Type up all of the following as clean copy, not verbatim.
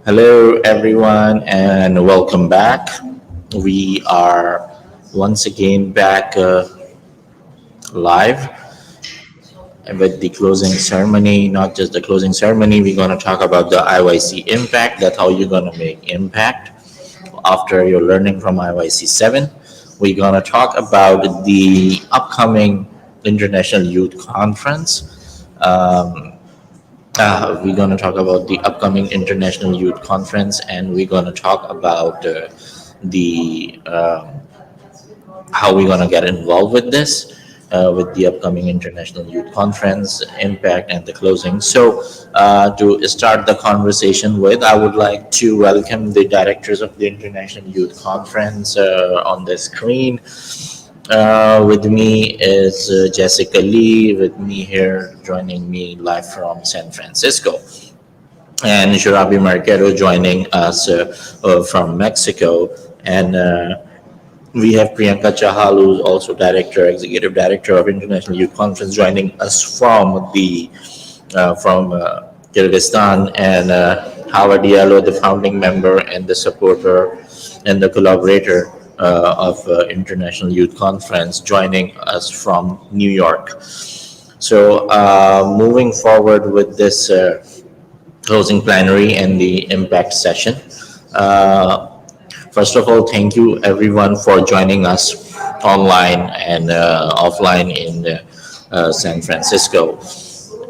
Hello, everyone, and welcome back. We are once again back live with the closing ceremony. Not just the closing ceremony, we're going to talk about the IYC impact. That's how you're going to make impact after you're learning from IYC7. We're going to talk about the upcoming International Youth Conference. We're going to talk about the upcoming International Youth Conference, and we're going to talk about the how we're going to get involved with this, with the upcoming International Youth Conference impact and the closing. So, to start the conversation with, I would like to welcome the directors of the International Youth Conference on the screen. With me is Jessica Lee, with me here, joining me live from San Francisco, and Shurabi Marquero joining us from Mexico. And we have Priyanka Chahal, who's also executive director of International Youth Conference, joining us from Kyrgyzstan, and Howard Diallo, the founding member and the supporter and the collaborator of International Youth Conference, joining us from New York. So, moving forward with this closing plenary and the impact session. First of all, thank you everyone for joining us online and offline in San Francisco,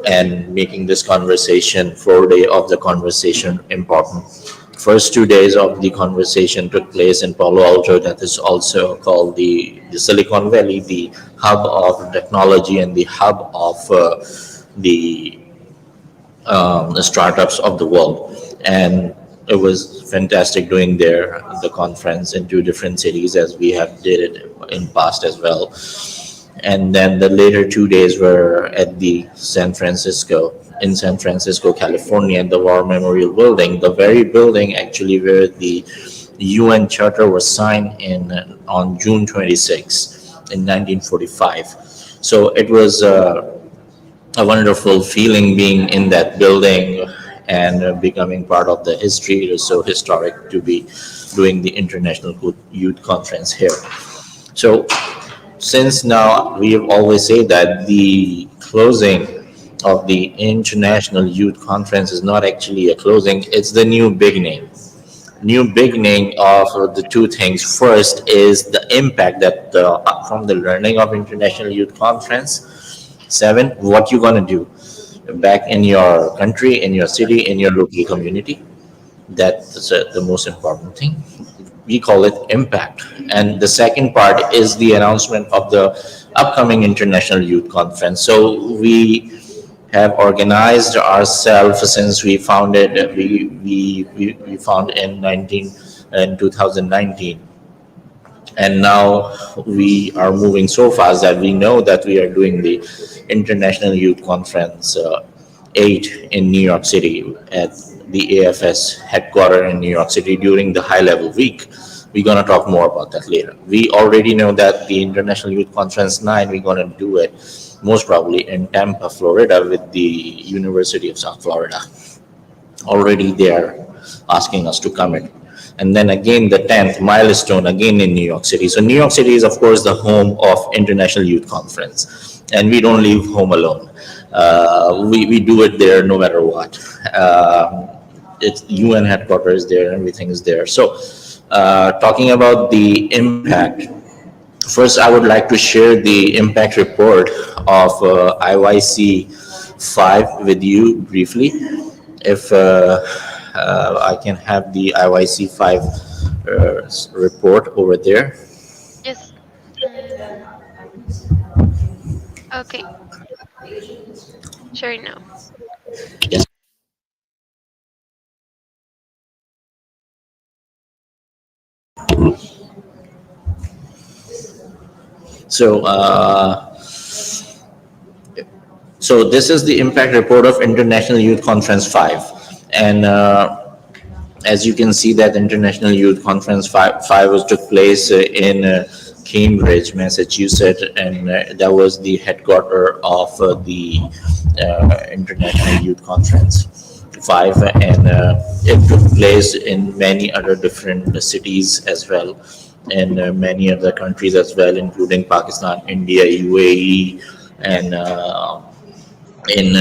and making this conversation, 4 day of the conversation, important. First 2 days of the conversation took place in Palo Alto, that is also called the Silicon Valley, the hub of technology and the hub of the startups of the world. And it was fantastic doing the conference in 2 different cities, as we have did it in past as well. And then the later 2 days were at the San Francisco, California, at the War Memorial Building, the very building actually where the UN Charter was signed in on June 26 in 1945. So it was a wonderful feeling being in that building and becoming part of the history. It is so historic to be doing the International Youth Conference here. So, since now we have always said that the closing of the International Youth Conference is not actually a closing, it's the new beginning. New beginning of the two things. First is the impact that from the learning of International Youth Conference 7, what you're going to do back in your country, in your city, in your local community. That's the most important thing. We call it impact. And the second part is the announcement of the upcoming International Youth Conference. So we have organized ourselves since we founded. We found in 2019, and now we are moving so fast that we know that we are doing the International Youth Conference 8 in New York City at the AFS headquarters in New York City during the high level week. We're going to talk more about that later. We already know that the International Youth Conference 9, we're going to do it most probably in Tampa, Florida, with the University of South Florida. Already they are asking us to come in. And then again, the 10th milestone, again in New York City. So New York City is, of course, the home of International Youth Conference. And we don't leave home alone. We do it there no matter what. It's UN headquarters there, everything is there. So talking about the impact, first I would like to share the impact report of IYC5 with you briefly. If I can have the IYC5 report over there. Yes. Okay. Sure now. Yes. So, so this is the impact report of International Youth Conference 5, and as you can see that International Youth Conference 5 was took place in Cambridge, Massachusetts, and that was the headquarters of the International Youth Conference. five, and it took place in many other different cities as well, and many other countries as well, including Pakistan, India, UAE, and in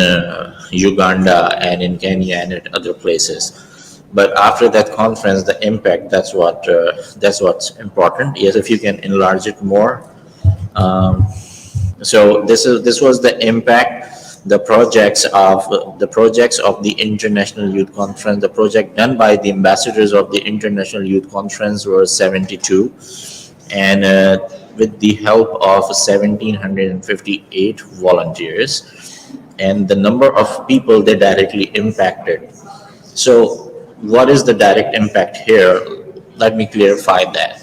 Uganda and in Kenya and at other places. But after that conference, the impact, that's what's important. Yes, if you can enlarge it more. Um, so this was the impact, the projects of the International Youth Conference. The project done by the ambassadors of the International Youth Conference were 72, and with the help of 1,758 volunteers, and the number of people they directly impacted. So, what is the direct impact here? Let me clarify that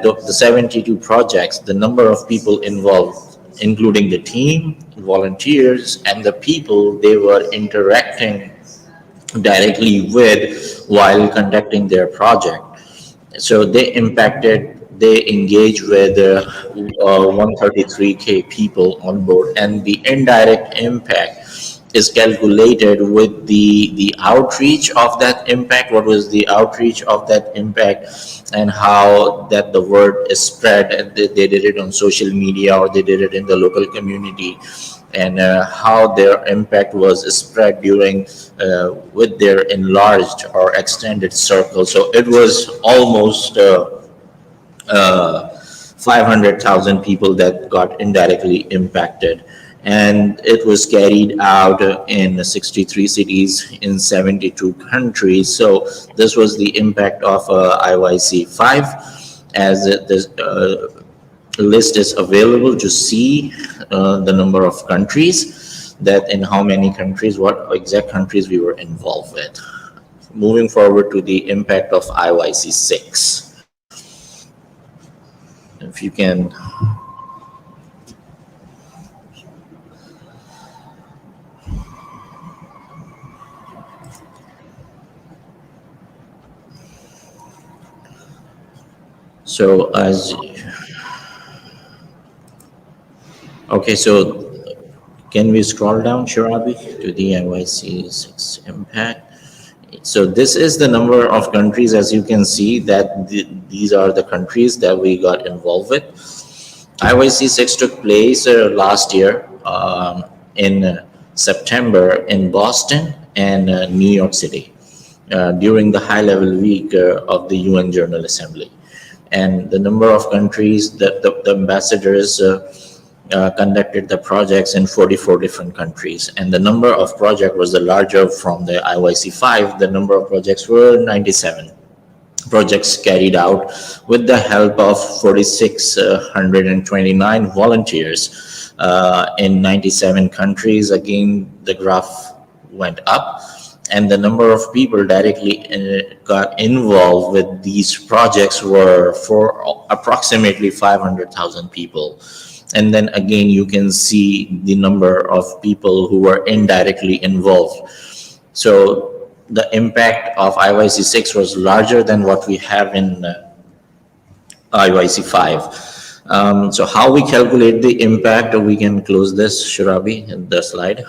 the 72 projects, the number of people involved, including the team, volunteers, and the people they were interacting directly with while conducting their project. So they engage with 133K people on board, and the indirect impact is calculated with the outreach of that impact. What was the outreach of that impact, and how that the word is spread, and they did it on social media or they did it in the local community, and how their impact was spread during with their enlarged or extended circle. So it was almost 500,000 people that got indirectly impacted. And it was carried out in 63 cities in 72 countries. So this was the impact of IYC5. As this list is available to see the number of countries, that in how many countries, what exact countries we were involved with. Moving forward to the impact of IYC6. If you can. So as okay, so can we scroll down, Shirabi, to the IYC6 impact? So this is the number of countries, as you can see, that these are the countries that we got involved with. IYC6 took place last year in September in Boston and New York City during the high-level week of the UN General Assembly. And the number of countries that the ambassadors conducted the projects in 44 different countries. And the number of projects was the larger from the IYC5. The number of projects were 97 projects carried out with the help of 4,629 volunteers in 97 countries. Again, the graph went up, and the number of people directly got involved with these projects were for approximately 500,000 people. And then again, you can see the number of people who were indirectly involved. So the impact of IYC6 was larger than what we have in IYC5. So how we calculate the impact, we can close this, Shirabi, in the slide.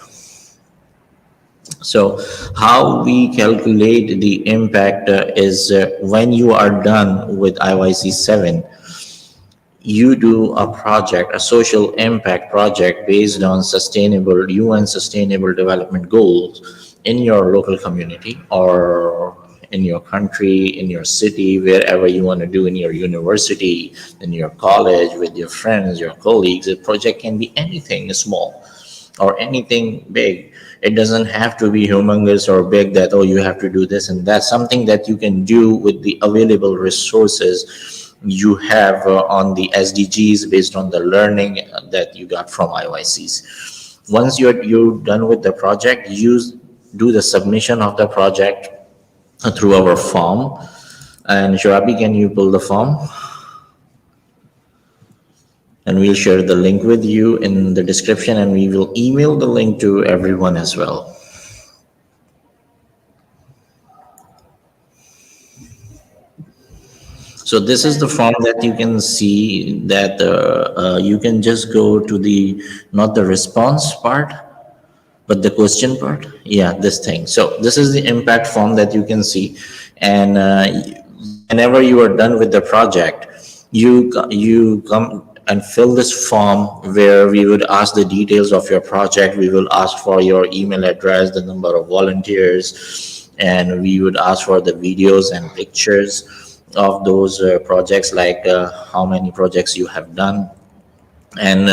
So how we calculate the impact is when you are done with IYC7, you do a project, a social impact project based on sustainable UN Sustainable Development Goals in your local community or in your country, in your city, wherever you want to do, in your university, in your college, with your friends, your colleagues. A project can be anything small or anything big. It doesn't have to be humongous or big that, oh, you have to do this and that. Something that you can do with the available resources you have on the SDGs based on the learning that you got from IYCs. Once you're done with the project, you do the submission of the project through our form. And Shirabi, can you pull the form? And we'll share the link with you in the description, and we will email the link to everyone as well. So this is the form that you can see that you can just go to the, not the response part, But the question part, yeah, this thing. So this is the impact form that you can see, and whenever you are done with the project, you come and fill this form where we would ask the details of your project. We will ask for your email address, the number of volunteers, and we would ask for the videos and pictures of those projects, like how many projects you have done, and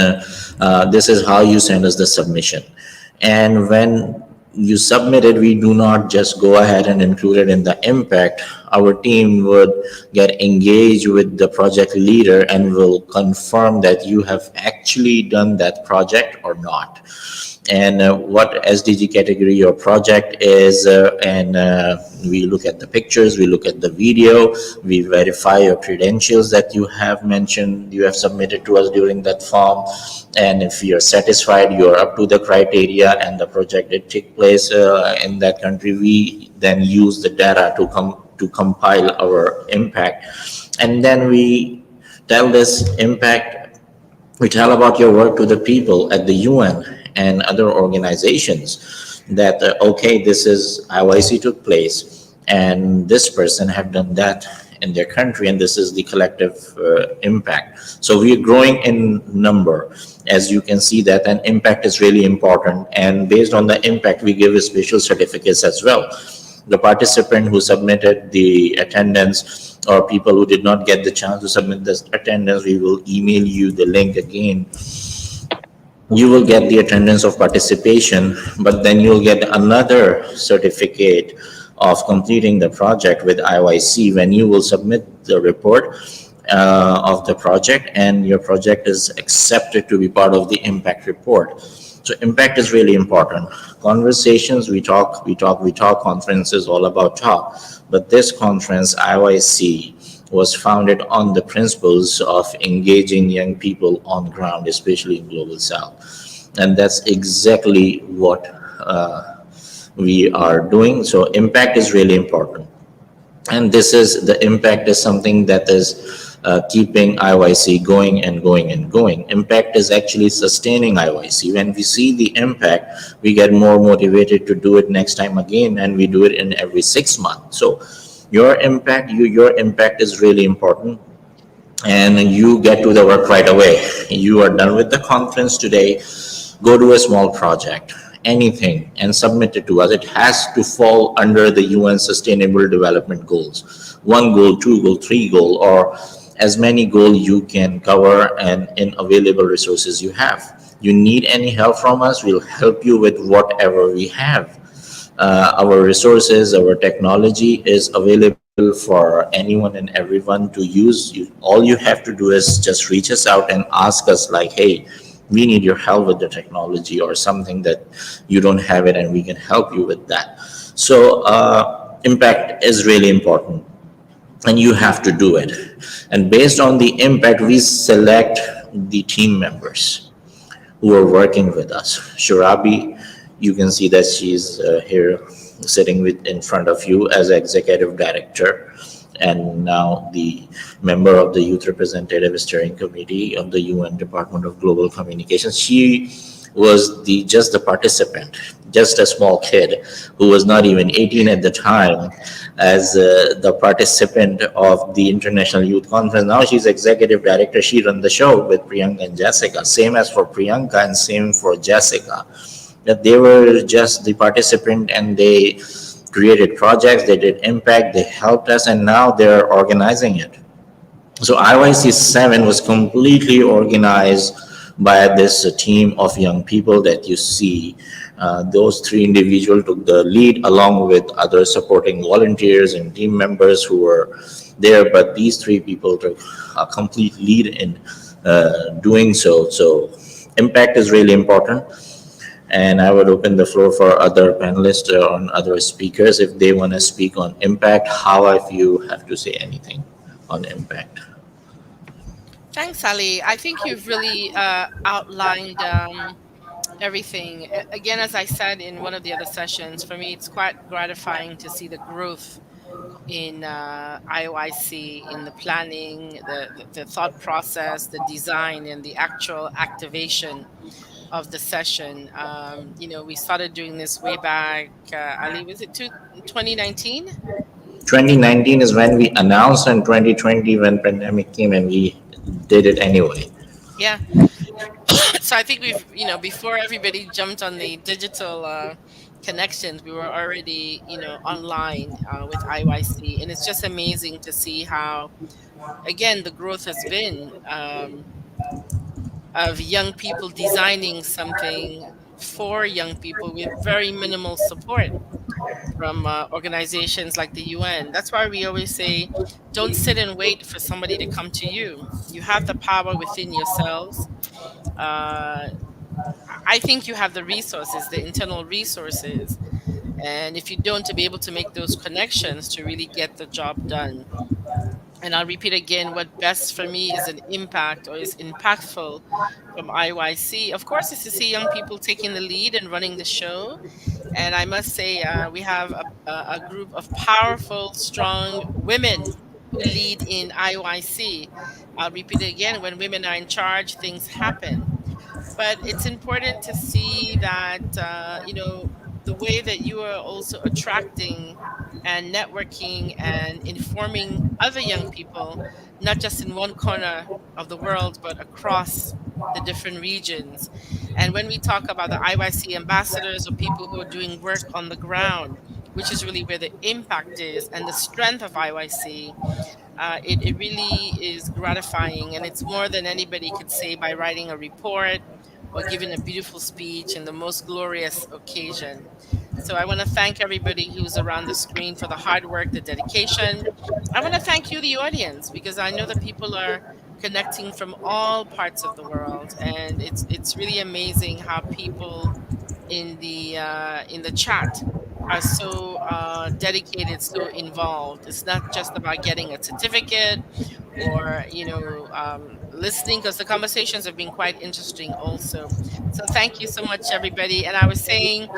this is how you send us the submission. And when you submit it, we do not just go ahead and include it in the impact. Our team would get engaged with the project leader and will confirm that you have actually done that project or not, and what SDG category your project is, and we look at the pictures, we look at the video, we verify your credentials that you have mentioned, you have submitted to us during that form, and if you're satisfied, you're up to the criteria, and the project did take place in that country, we then use the data to compile our impact, and then tell this impact we tell about your work to the people at the UN and other organizations that okay, this is IYC took place, and this person have done that in their country, and this is the collective impact. So we are growing in number, as you can see that, and impact is really important. And based on the impact, we give special certificates as well. The participant who submitted the attendance, or people who did not get the chance to submit this attendance, we will email you the link again. You will get the attendance of participation, but then you'll get another certificate of completing the project with IYC when you will submit the report of the project, and your project is accepted to be part of the impact report. So impact is really important. Conversations, we talk, conferences all about talk, but this conference, IYC, was founded on the principles of engaging young people on ground, especially in Global South. And that's exactly what we are doing. So impact is really important. And the impact is something that is keeping IYC going and going and going. Impact is actually sustaining IYC. When we see the impact, we get more motivated to do it next time again, and we do it in every 6 months. So your impact is really important, and you get to the work right away. You are done with the conference today, go to a small project, anything, and submit it to us. It has to fall under the UN Sustainable Development Goals. One goal, two goal, three goal, or as many goals you can cover and in available resources you have. You need any help from us, we'll help you with whatever we have. Our resources, our technology is available for anyone and everyone to use. All you have to do is just reach us out and ask us like, hey, we need your help with the technology or something that you don't have it, and we can help you with that. So impact is really important, and you have to do it. And based on the impact, we select the team members who are working with us. Shurabi, you can see that she's here sitting in front of you as executive director, and now the member of the Youth Representative Steering Committee of the UN Department of Global Communications. She was just the participant, just a small kid who was not even 18 at the time, as the participant of the International Youth Conference. Now she's executive director. She run the show with Priyanka and Jessica. Same as for Priyanka and same for Jessica. That they were just the participant, and they created projects, they did impact, they helped us, and now they're organizing it. So IYC7 was completely organized by this team of young people that you see. Those three individuals took the lead along with other supporting volunteers and team members who were there, but these three people took a complete lead in doing so. So impact is really important, and I would open the floor for other panelists or other speakers if they want to speak on impact. How, if you have to say anything on impact. Thanks, Ali. I think you've really outlined everything. Again, as I said in one of the other sessions, for me, it's quite gratifying to see the growth in IOIC, in the planning, the thought process, the design, and the actual activation of the session. We started doing this way back, Ali, was it 2019? 2019 is when we announced, and 2020 when pandemic came, and we did it anyway. Yeah. So I think before everybody jumped on the digital connections, we were already, online with IYC. And it's just amazing to see how, again, the growth has been of young people designing something for young people with very minimal support from organizations like the UN. That's why we always say, don't sit and wait for somebody to come to you. You have the power within yourselves. Uh, I think you have the resources, the internal resources. And if you don't, to be able to make those connections to really get the job done. And I'll repeat again, what best for me is an impact or is impactful from IYC, of course, is to see young people taking the lead and running the show. And I must say, we have a group of powerful, strong women who lead in IYC. I'll repeat it again, when women are in charge, things happen. But it's important to see that the way that you are also attracting and networking and informing other young people, not just in one corner of the world but across the different regions. And when we talk about the IYC ambassadors, or people who are doing work on the ground, which is really where the impact is and the strength of IYC, it really is gratifying, and it's more than anybody could say by writing a report or giving a beautiful speech in the most glorious occasion. So I want to thank everybody who's around the screen for the hard work, the dedication. I want to thank you, the audience, because I know that people are connecting from all parts of the world, and it's really amazing how people in the chat are so dedicated, so involved. It's not just about getting a certificate or listening, because the conversations have been quite interesting also. So thank you so much, everybody. And I was saying,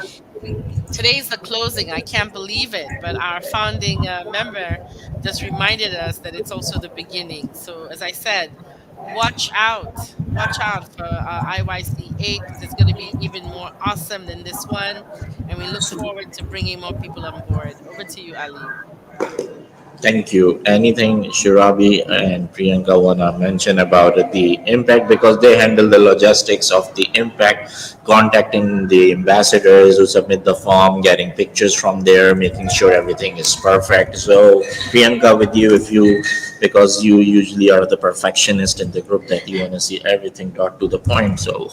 today's the closing. I can't believe it, but our founding member just reminded us that it's also the beginning. So as I said, watch out, watch out for IYC8, because it's going to be even more awesome than this one. And we look forward to bringing more people on board. Over to you, Ali. Thank you. Anything Shirabi and Priyanka wanna mention about the impact, because they handle the logistics of the impact, contacting the ambassadors who submit the form, getting pictures from there, making sure everything is perfect. So Priyanka, with you, if you, because you usually are the perfectionist in the group, that you wanna see everything brought to the point. So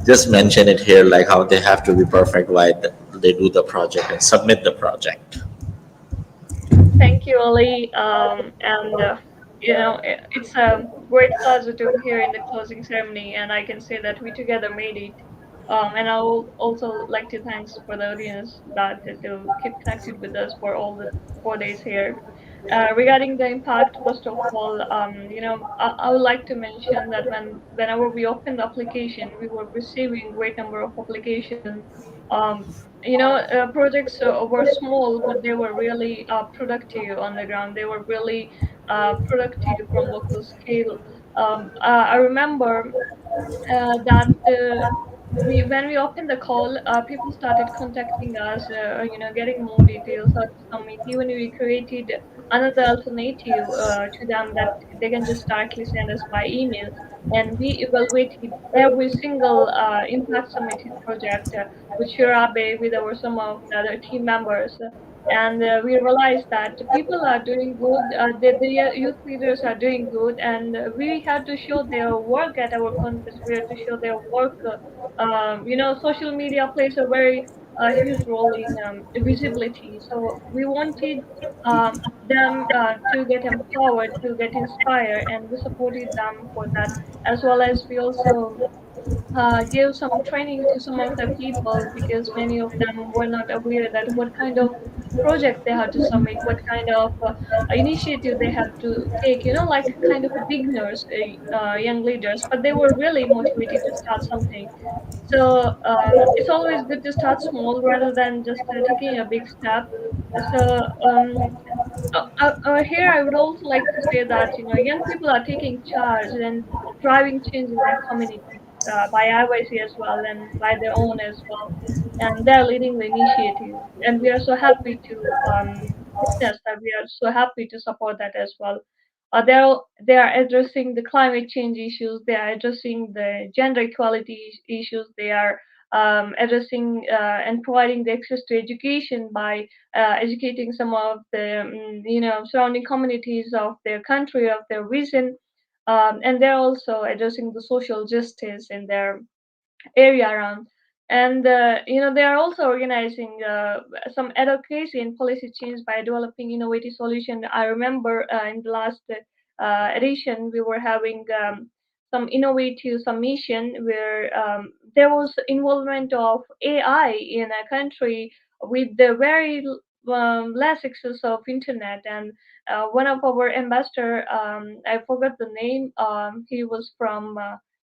just mention it here, like how they have to be perfect while they do the project and submit the project. Thank you, Ali. And it's a great pleasure to be here in the closing ceremony, and I can say that we together made it. And I would also like to thanks for the audience that to keep connected with us for all the 4 days here. Regarding the impact, first of all, I would like to mention that whenever we opened the application, we were receiving great number of application. Um, Projects were small, but they were really productive on the ground. They were really productive from local scale. I remember that we when we opened the call, people started contacting us, getting more details how to submit. Even we created another alternative to them, that they can just directly send us by email, and we evaluated every single impact submitted project with Shirabe, with our some of the other team members. And we realized that people are doing good, the youth leaders are doing good, and we had to show their work at our conference. We had to show their work. Social media plays a very huge role in visibility. So we wanted them to get empowered, to get inspired, and we supported them for that. As well as we also gave some training to some of the people, because many of them were not aware that what kind of project they had to submit, what kind of initiative they had to take, like kind of beginners, young leaders, but they were really motivated to start something. So it's always good to start small rather than just taking a big step. So here I would also like to say that young people are taking charge and driving change in their community. by IYC as well and by their own as well. And they're leading the initiative. And we are so happy to witness that. We are so happy to support that as well. They are addressing the climate change issues. They are addressing the gender equality issues. They are addressing and providing the access to education by educating some of the surrounding communities of their country, of their region, and they're also addressing the social justice in their area around. And they are also organizing some advocacy and policy change by developing innovative solution. I remember in the last edition we were having some innovative submission where there was involvement of AI in a country with the very less access of internet. And one of our ambassador, I forgot the name, he was from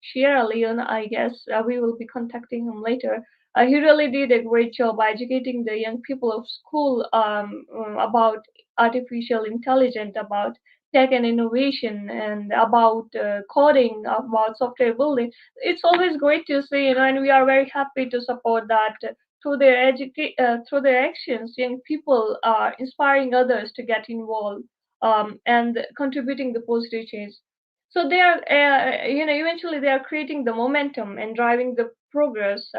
Sierra Leone, I guess. We will be contacting him later. He really did a great job educating the young people of school about artificial intelligence, about tech and innovation, and about coding, about software building. It's always great to see, and we are very happy to support that. Through their actions, young people are inspiring others to get involved and contributing the positive change. So they are eventually they are creating the momentum and driving the progress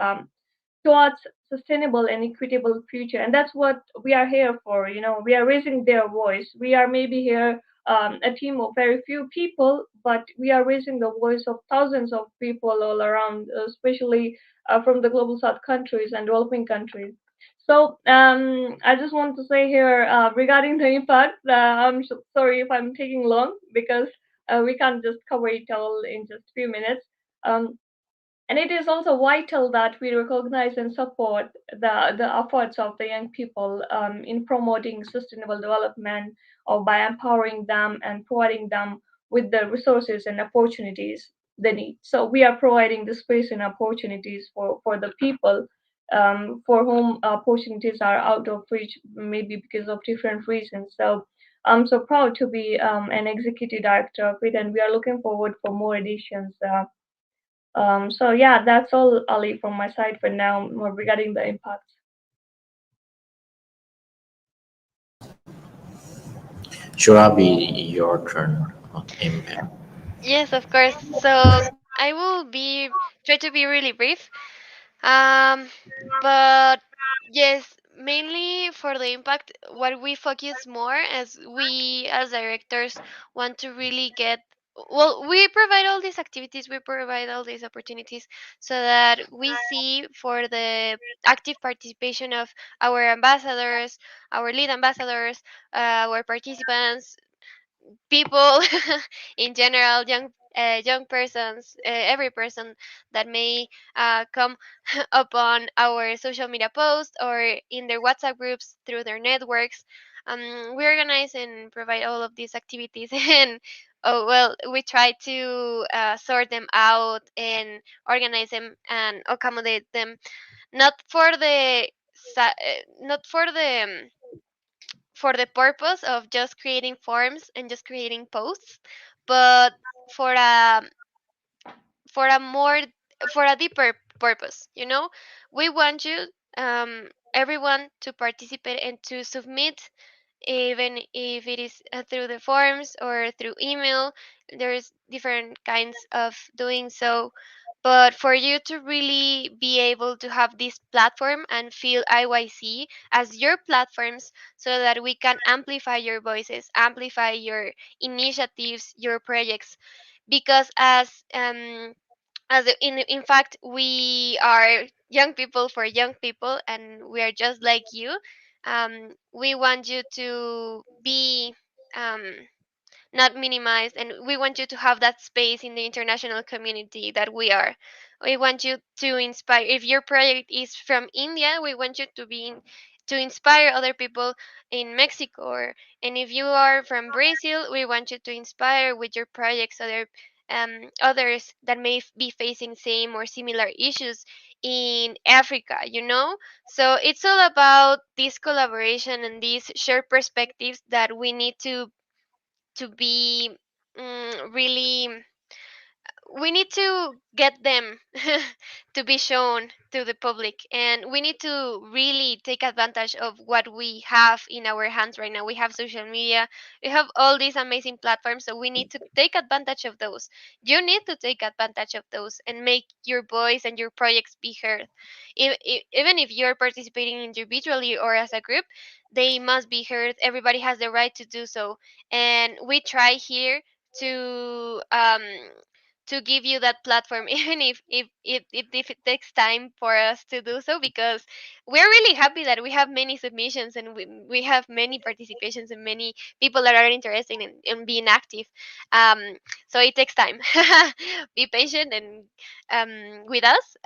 towards sustainable and equitable future. And that's what we are here for. We are raising their voice. We are maybe here a team of very few people, but we are raising the voice of thousands of people all around, especially from the global south countries and developing countries. So I just want to say here regarding the impact, sorry if I'm taking long because we can't just cover it all in just few minutes. Um, and it is also vital that we recognize and support the efforts of the young people in promoting sustainable development or by empowering them and providing them with the resources and opportunities they need. So we are providing the space and opportunities for the people for whom opportunities are out of reach, maybe because of different reasons. So I'm so proud to be an executive director of it, and we are looking forward for more editions. So yeah, that's all, Ali, from my side for now regarding the impact. Shurabi, your turn on impact. Yes, of course. So I will be try to be really brief. Um, but yes, mainly for the impact, what we focus more as we as directors want to really get. Well, we provide all these activities, we provide all these opportunities so that we see for the active participation of our ambassadors, our lead ambassadors, our participants, people in general, young persons, every person that may come upon our social media posts or in their WhatsApp groups through their networks. We organize and provide all of these activities and oh well, we try to sort them out and organize them and accommodate them, not for the not for the purpose of just creating forms and just creating posts, but for a for a more for a deeper purpose. We want you, everyone, to participate and to submit, even if it is through the forms or through email. There's different kinds of doing so, but for you to really be able to have this platform and feel IYC as your platforms, so that we can amplify your voices, amplify your initiatives, your projects. Because in fact, we are young people for young people, and we are just like you. We want you to be um, not minimized, and we want you to have that space in the international community that we are. We want you to inspire. If your project is from India, we want you to inspire other people in Mexico. And if you are from Brazil, we want you to inspire with your projects others that may be facing same or similar issues in Africa. So it's all about this collaboration and these shared perspectives that we need to be really we need to get them to be shown to the public, and we need to really take advantage of what we have in our hands right now. We have social media, we have all these amazing platforms, so we need to take advantage of those. You need to take advantage of those and make your voice and your projects be heard. Even if you're participating individually or as a group, they must be heard. Everybody has the right to do so, and we try here to give you that platform, even if it takes time for us to do so, because we're really happy that we have many submissions, and we have many participations and many people that are interested in being active. um so it takes time. Be patient and with us,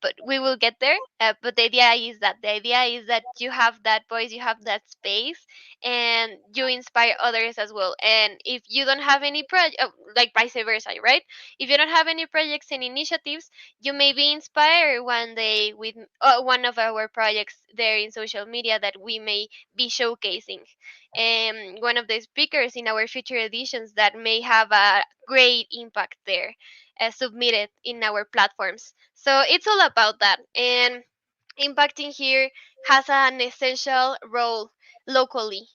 but we will get there. But the idea is that you have that voice, you have that space, and you inspire others as well. And if you don't have any project, like vice versa, right? If you don't have any projects and initiatives, you may be inspired one day with one of our projects there in social media that we may be showcasing. And one of the speakers in our future editions that may have a great impact there, submitted in our platforms. So it's all about that. And impacting here has an essential role locally.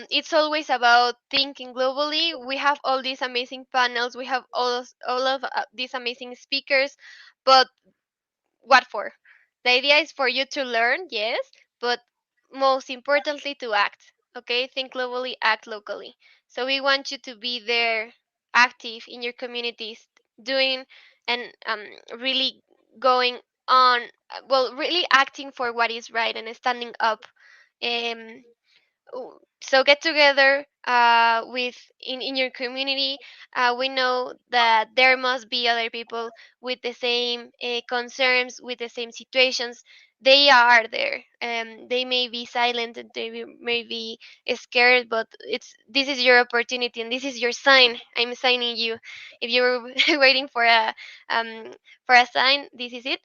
It's always about thinking globally. We have all these amazing panels, we have all of these amazing speakers, but what for? The idea is for you to learn, yes, but most importantly to act. Okay, think globally, act locally. So we want you to be there, active in your communities, doing and really going on, well, really acting for what is right and standing up. Um, so get together with in your community. We know that there must be other people with the same concerns, with the same situations. They are there, and they may be silent and may be scared, but it's this is your opportunity and this is your sign. I'm signing you. If you're waiting um, for a sign, this is it,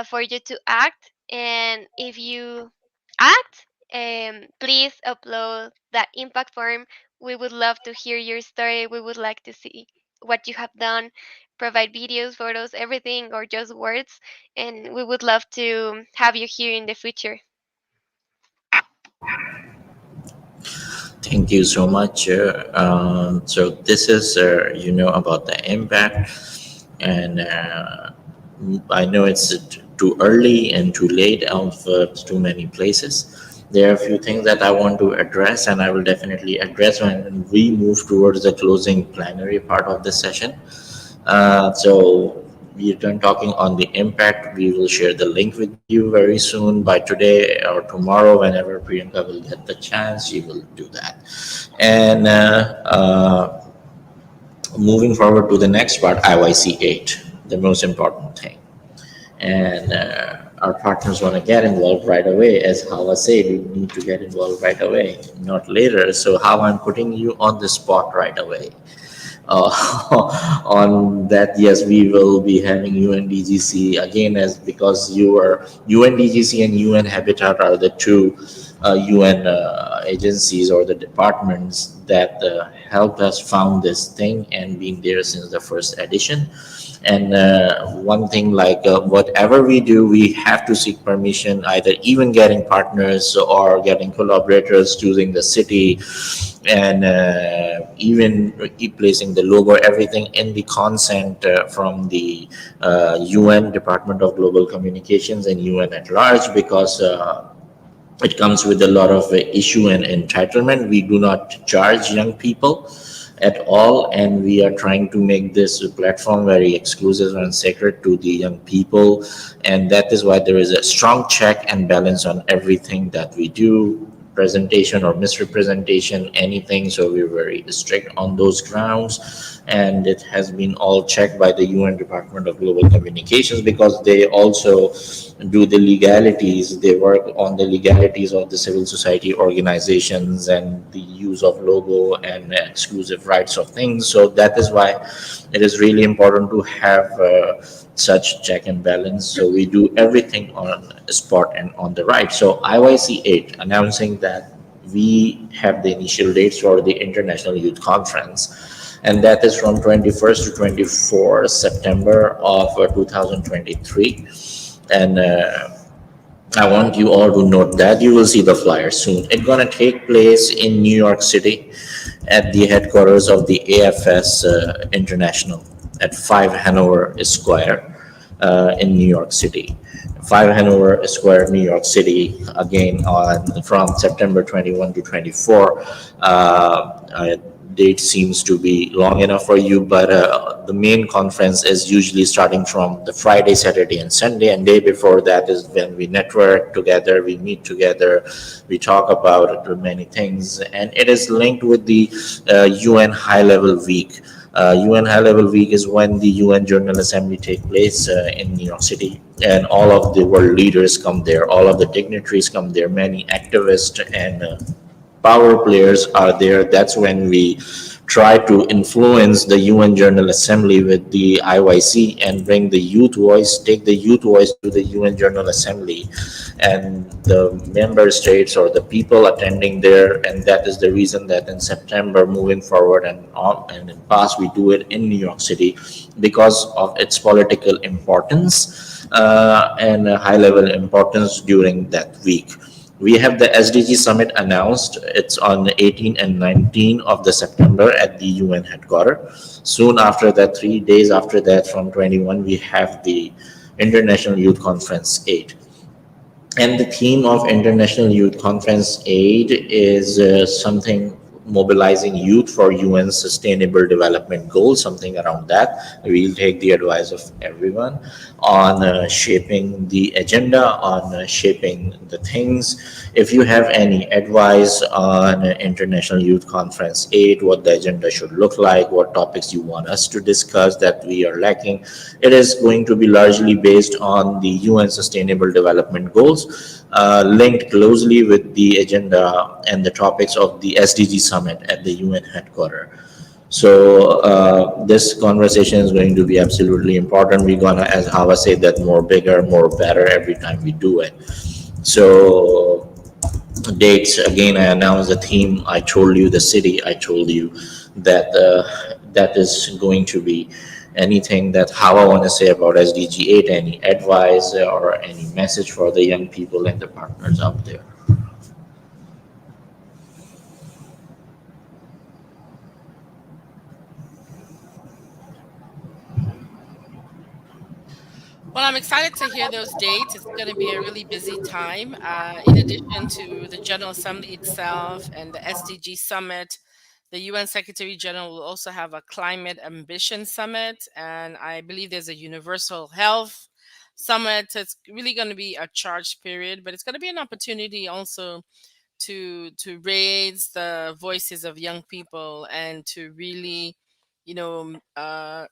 for you to act. And if you act, please upload that impact form. We would love to hear your story. We would like to see what you have done. Provide videos, photos, everything, or just words. And we would love to have you here in the future. Thank you so much. So this is, about the impact, and I know it's too early and too late of too many places. There are a few things that I want to address, and I will definitely address when we move towards the closing plenary part of the session. So we're done talking on the impact. We will share the link with you very soon by today or tomorrow, whenever Priyanka will get the chance. She will do that. And moving forward to the next part, IYC8, the most important thing. And our partners want to get involved right away. As Hawa said, we need to get involved right away, not later. So how I'm putting you on the spot right away. On that, yes, we will be having UNDGC again, as because you are UNDGC and UN Habitat are the two UN agencies or the departments that helped us found this thing and been there since the first edition. And one thing, like whatever we do, we have to seek permission, either even getting partners or getting collaborators, choosing the city, and even placing the logo, everything in the consent from the UN Department of Global Communications and UN at large, because it comes with a lot of issue and entitlement. We do not charge young people at all, and we are trying to make this platform very exclusive and sacred to the young people. And that is why there is a strong check and balance on everything that we do, presentation or misrepresentation, anything. So we're very strict on those grounds, and it has been all checked by the UN Department of Global Communications, because they also do the legalities. They work on the legalities of the civil society organizations and the use of logo and exclusive rights of things. So that is why it is really important to have such check and balance. So we do everything on spot and on the right. So IYC8 announcing that we have the initial dates for the International Youth Conference. and that is from 21st to 24 September of 2023. And I want you all to note that you will see the flyer soon. It's gonna take place in New York City at the headquarters of the AFS International at 5 Hanover Square in New York City. 5 Hanover Square, New York City, again on from September 21 to 24. Date seems to be long enough for you, but the main conference is usually starting from the Friday, Saturday, and Sunday, and day before that is when we network together, we meet together, we talk about many things, and it is linked with the UN High Level Week. UN High Level Week is when the UN General Assembly take place in New York City, and all of the world leaders come there, all of the dignitaries come there, many activists and power players are there. That's when we try to influence the UN General Assembly with the IYC and bring the youth voice, take the youth voice to the UN General Assembly and the member states or the people attending there. And that is the reason that in September moving forward and on and in past we do it in New York City because of its political importance and high level importance during that week. We have the SDG summit announced. It's on 18 and 19 of the September at the UN headquarters. Soon after that, 3 days after that, from 21, we have the International Youth Conference 8. And the theme of International Youth Conference 8 is something mobilizing youth for UN Sustainable Development Goals, something around that. We'll take the advice of everyone on shaping the agenda, on shaping the things. If you have any advice on International Youth Conference 8, what the agenda should look like, what topics you want us to discuss that we are lacking, it is going to be largely based on the UN Sustainable Development Goals, linked closely with the agenda and the topics of the SDG Summit at the UN headquarters. So this conversation is going to be absolutely important. We're gonna, as Hava said, that more bigger, more better every time we do it. So dates, again, I announced the theme, I told you the city, I told you that that is going to be anything that Hava want to say about SDG 8, any advice or any message for the young people and the partners out there. Well, I'm excited to hear those dates. It's going to be a really busy time. In addition to the General Assembly itself and the SDG Summit, the UN Secretary General will also have a Climate Ambition Summit, and I believe there's a Universal Health Summit. So it's really going to be a charged period, but it's going to be an opportunity also to raise the voices of young people and to really, you know,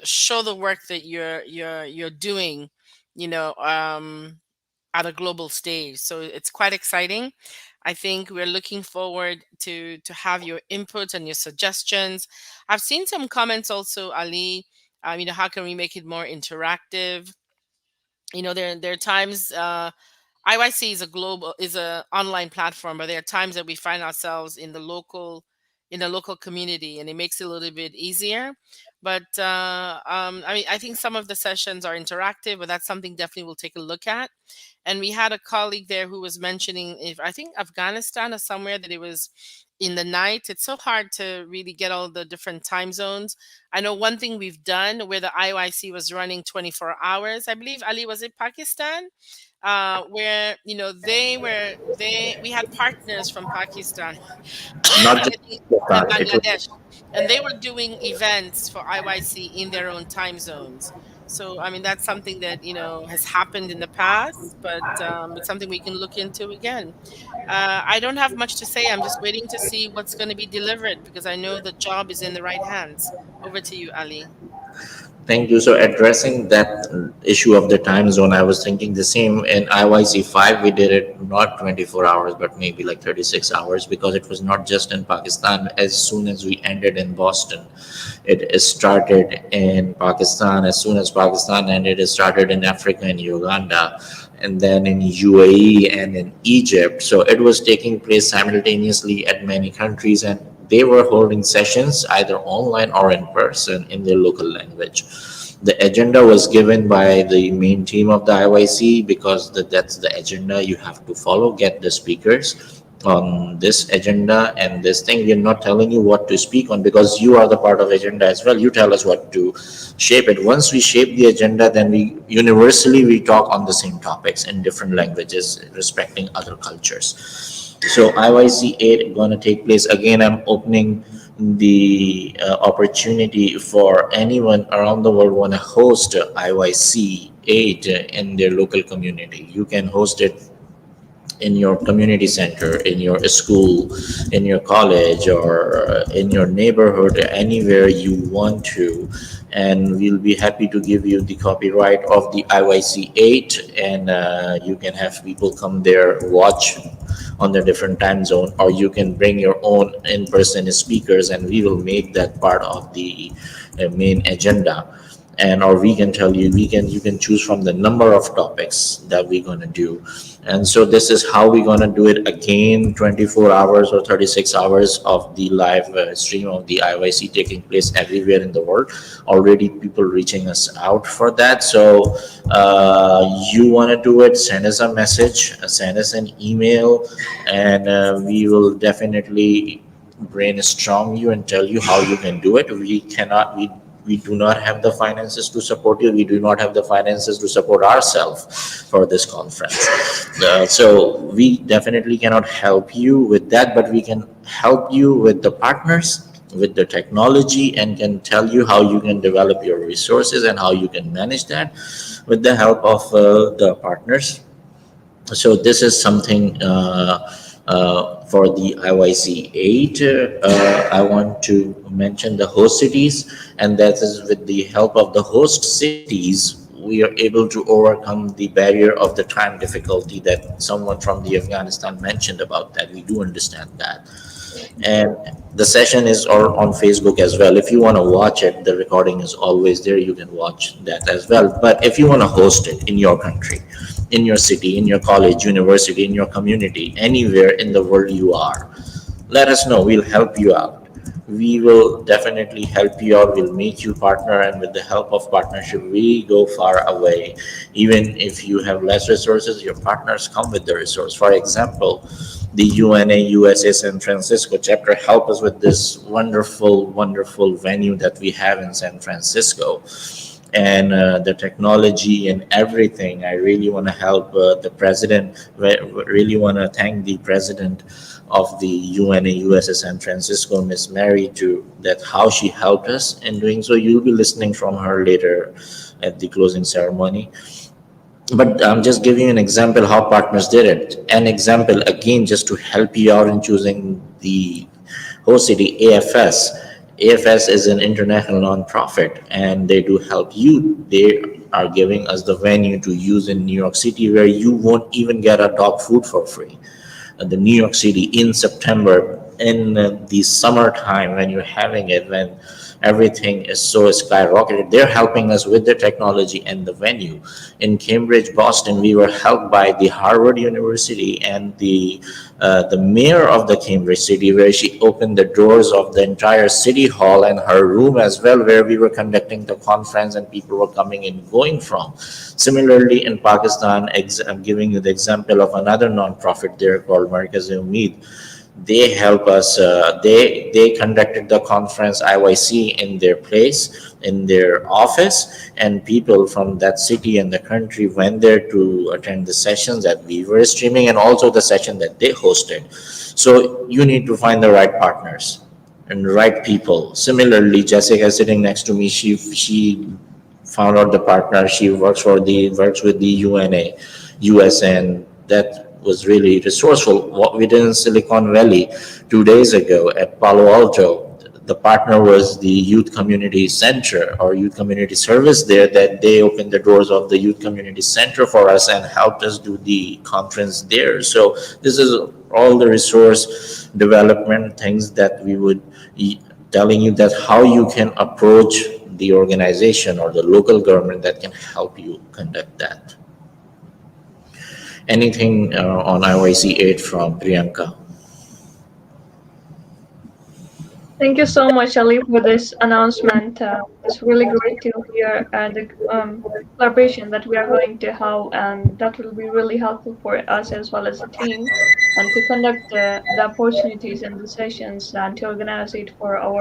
show the work that you're doing, you know, at a global stage. So it's quite exciting. I think we're looking forward to have your input and your suggestions. I've seen some comments also, Ali. You know, how can we make it more interactive? You know, there are times IYC is a global is a online platform, but there are times that we find ourselves in the local community, and it makes it a little bit easier. But I mean, I think some of the sessions are interactive, but that's something definitely we'll take a look at. And we had a colleague there who was mentioning, if I think Afghanistan or somewhere, that it was in the night. It's so hard to really get all the different time zones. I know one thing we've done where the IYC was running 24 hours. I believe, Ali, was it Pakistan? Where, you know, we had partners from Pakistan Not just and Pakistan, it was Bangladesh, and they were doing events for IYC in their own time zones. So, I mean, that's something that, you know, has happened in the past, but it's something we can look into again. I don't have much to say. I'm just waiting to see what's going to be delivered because I know the job is in the right hands. Over to you, Ali. Thank you. So addressing that issue of the time zone, I was thinking the same. In IYC5, we did it not 24 hours, but maybe like 36 hours because it was not just in Pakistan. As soon as we ended in Boston, it started in Pakistan. As soon as Pakistan ended, it started in Africa and Uganda, and then in UAE and in Egypt. So it was taking place simultaneously at many countries, and they were holding sessions either online or in person in their local language. The agenda was given by the main team of the IYC because that's the agenda you have to follow. Get the speakers on this agenda and this thing. We're not telling you what to speak on because you are the part of agenda as well. You tell us what to shape it. Once we shape the agenda, then we universally we talk on the same topics in different languages, respecting other cultures. So IYC8 going to take place again. I'm opening the opportunity for anyone around the world want to host IYC8 in their local community. You can host it in your community center, in your school, in your college, or in your neighborhood, anywhere you want to. And we'll be happy to give you the copyright of the IYC8, and you can have people come there, watch on the different time zone, or you can bring your own in-person speakers and we will make that part of the main agenda. And or we can tell you, we can you can choose from the number of topics that we're going to do. And so this is how we're going to do it again. 24 hours or 36 hours of the live stream of the IYC taking place everywhere in the world. Already people reaching us out for that. So you want to do it, send us a message, send us an email, and we will definitely brainstorm you and tell you how you can do it. We do not have the finances to support you. We do not have the finances to support ourselves for this conference. So we definitely cannot help you with that, but we can help you with the partners, with the technology, and can tell you how you can develop your resources and how you can manage that with the help of the partners. So this is something for the IYC8. I want to mention the host cities, and that is with the help of the host cities, we are able to overcome the barrier of the time difficulty that someone from the Afghanistan mentioned about that. We do understand that. And the session is on Facebook as well. If you want to watch it, the recording is always there. You can watch that as well. But if you want to host it in your country, in your city, in your college, university, in your community, anywhere in the world you are, let us know. We'll help you out. We will definitely help you out. We'll make you partner, and with the help of partnership, we go far away. Even if you have less resources, your partners come with the resource. For example, the UNA USA San Francisco chapter help us with this wonderful, wonderful venue that we have in San Francisco, and the technology and everything. I really want to help the president. Really want to thank the president of the UNA USA San Francisco, Miss Mary, to that how she helped us in doing so. You'll be listening from her later at the closing ceremony. But I'm just giving you an example how partners did it. An example again, just to help you out in choosing the host city, AFS. AFS is an international nonprofit, and they do help you. They are giving us the venue to use in New York City, where you won't even get a dog food for free. The New York City in September, in the summertime, when you're having it, when everything is so skyrocketed, they're helping us with the technology and the venue. In Cambridge, Boston, we were helped by the Harvard University and the mayor of the Cambridge city, where she opened the doors of the entire city hall and her room as well, where we were conducting the conference and people were coming and going from. Similarly, in Pakistan, I'm giving you the example of another nonprofit there called Markaz-e-Umeed. They help us. They conducted the conference IYC in their place, in their office, and people from that city and the country went there to attend the sessions that we were streaming and also the session that they hosted. So you need to find the right partners and the right people. Similarly, Jessica sitting next to me, she found out the partner. She works with the UNA, USN. That was really resourceful. What we did in Silicon Valley 2 days ago at Palo Alto, the partner was the Youth Community Center or Youth Community Service there, that they opened the doors of the Youth Community Center for us and helped us do the conference there. So this is all the resource development things that we would be telling you, that how you can approach the organization or the local government that can help you conduct that. Anything on IYC8 from Priyanka? Thank you so much, Ali, for this announcement. It's really great to hear the collaboration that we are going to have, and that will be really helpful for us as well as a team, and to conduct the opportunities and the sessions and to organize it for our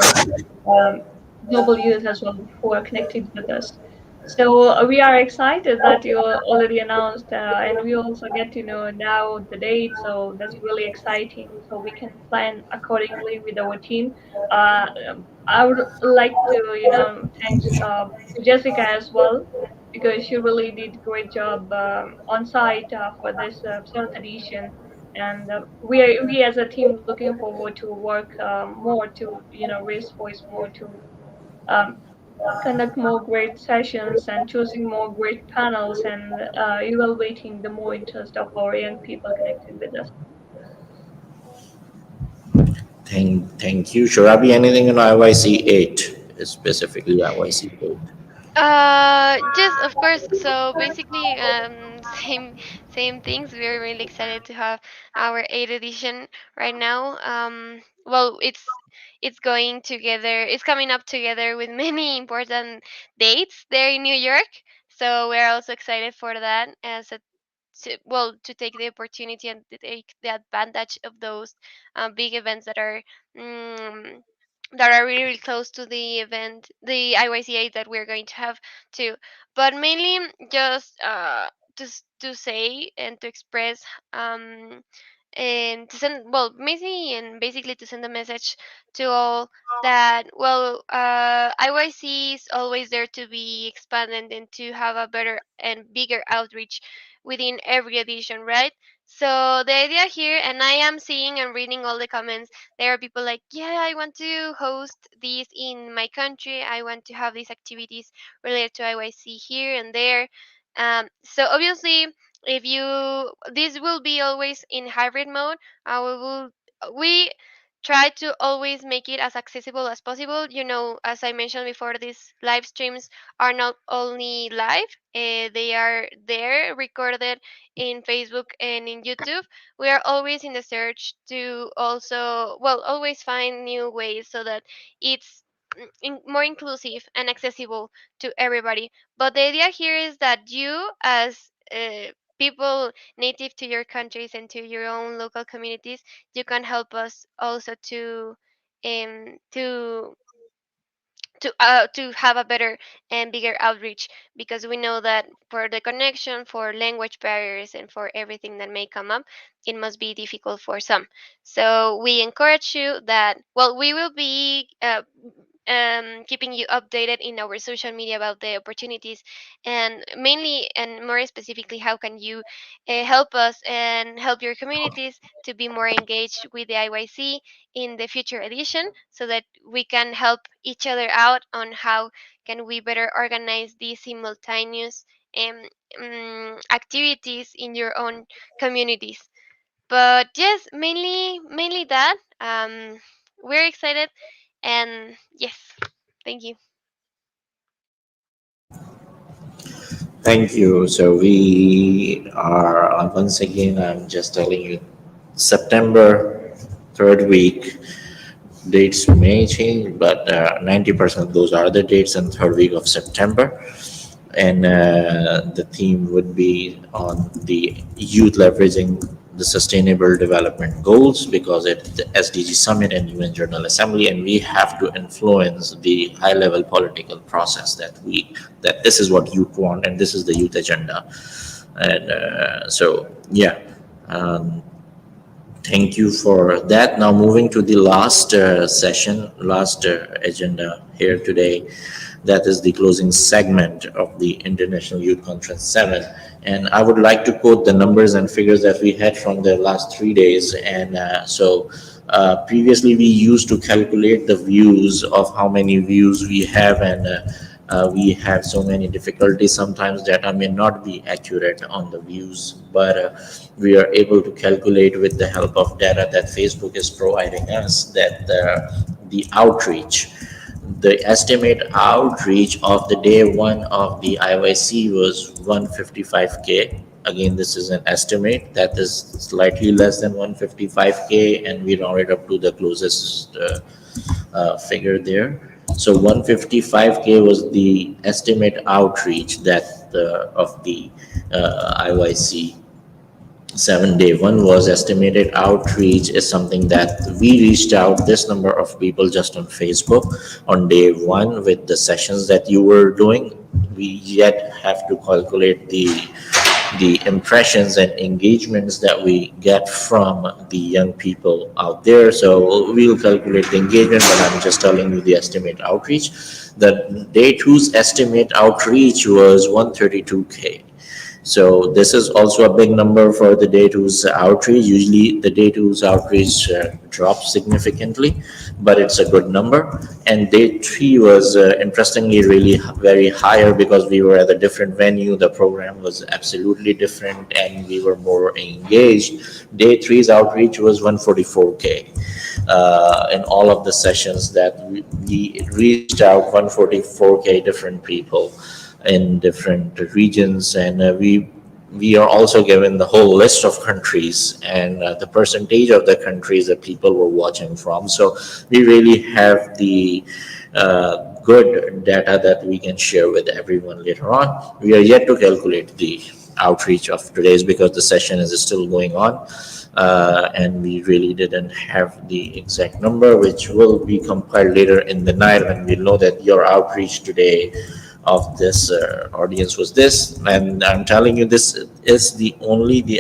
um, global youth as well who are connected with us. So we are excited that you already announced, and we also get to know now the date. So that's really exciting. So we can plan accordingly with our team. I would like to, thanks to Jessica as well because she really did great job on site for this seventh edition. And we as a team looking forward to work more to raise voice more to um, conduct more great sessions and choosing more great panels and evaluating the more interest of our young people connected with us. Thank you. Sharabi, anything in IYC8, specifically IYC8? Just of course. So basically, same things. We're really excited to have our eighth edition right now. Well, it's going together. It's coming up together with many important dates there in New York. So we're also excited for that as a to take the opportunity and to take the advantage of those big events mm, that are really, really close to the event, the IYC8 that we're going to have too. But mainly just to say and to express and to send, well, mainly and basically to send a message to all that, well, IYC is always there to be expanded and to have a better and bigger outreach within every edition, right? So the idea here, and I am seeing and reading all the comments, there are people like, yeah, I want to host this in my country. I want to have these activities related to IYC here and there. So obviously, if you this will be always in hybrid mode. We try to always make it as accessible as possible. As I mentioned before, these live streams are not only live; they are there recorded in Facebook and in YouTube. We are always in the search to also, well, always find new ways so that it's more inclusive and accessible to everybody. But the idea here is that you, as people native to your countries and to your own local communities, you can help us also um to to have a better and bigger outreach, because we know that for the connection, for language barriers, and for everything that may come up, it must be difficult for some. So we encourage you that, well, we will be keeping you updated in our social media about the opportunities, and mainly and more specifically, how can you help us and help your communities to be more engaged with the IYC in the future edition, so that we can help each other out on how can we better organize these simultaneous activities in your own communities. But yes, mainly that. We're excited, and yes, thank you. Thank you. So we are once again, I'm just telling you, September third week. Dates may change, but 90% of those are the dates in third week of September. And the theme would be on the youth leveraging the sustainable development goals, because it's the SDG summit and UN General Assembly, and we have to influence the high level political process that this is what youth want and this is the youth agenda. And so yeah, um, thank you for that. Now, moving to the last session, last agenda here today, that is the closing segment of the International Youth Conference 7. And I would like to quote the numbers and figures that we had from the last 3 days. And previously, we used to calculate the views of how many views we have, and we have so many difficulties. Sometimes data may not be accurate on the views, but we are able to calculate with the help of data that Facebook is providing us that the outreach, the estimate outreach of the day one of the IYC was 155K, again, this is an estimate that is slightly less than 155K, and we round it up to the closest figure there. So 155K was the estimate outreach that of the IYC 7 day one was estimated outreach is something that we reached out this number of people just on Facebook on day one with the sessions that you were doing. We yet have to calculate the impressions and engagements that we get from the young people out there. So we'll calculate the engagement, but I'm just telling you the estimate outreach. The day two's estimate outreach was 132K. So this is also a big number for the day two's outreach. Usually the day two's outreach drops significantly, but it's a good number. And day three was interestingly really very higher because we were at a different venue. The program was absolutely different and we were more engaged. Day three's outreach was 144K. In all of the sessions that we reached out 144K different people in different regions, and we are also given the whole list of countries and the percentage of the countries that people were watching from. So we really have the good data that we can share with everyone later on. We are yet to calculate the outreach of today's because the session is still going on. And we really didn't have the exact number, which will be compiled later in the night when we know that your outreach today of this audience was this. And I'm telling you, this is the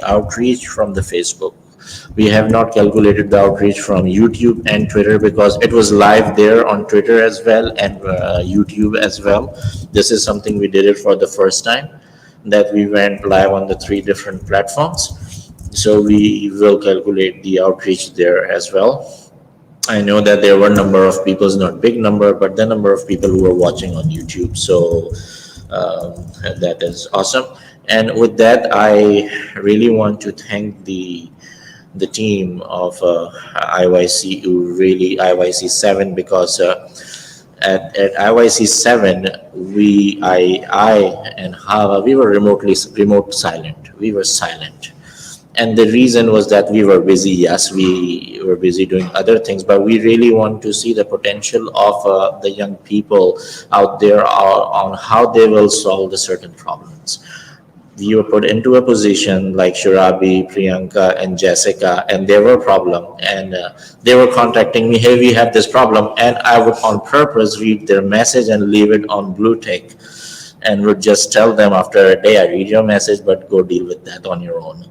outreach from the Facebook. We have not calculated the outreach from YouTube and Twitter because it was live there on Twitter as well and YouTube as well. This is something we did it for the first time, that we went live on the 3 different platforms. So we will calculate the outreach there as well. I know that there were a number of people, it's not big number, but the number of people who were watching on YouTube. So that is awesome. And with that, I really want to thank the team of IYC, who really IYC7, because at IYC7 I and Hava, we were remote silent. We were silent. And the reason was that we were busy. Yes, we were busy doing other things, but we really want to see the potential of the young people out there on how they will solve the certain problems. We were put into a position like Shurabi, Priyanka, and Jessica, and there were problem, and they were contacting me, hey, we have this problem, and I would on purpose read their message and leave it on blue tick, and would just tell them after a day, I read your message, but go deal with that on your own.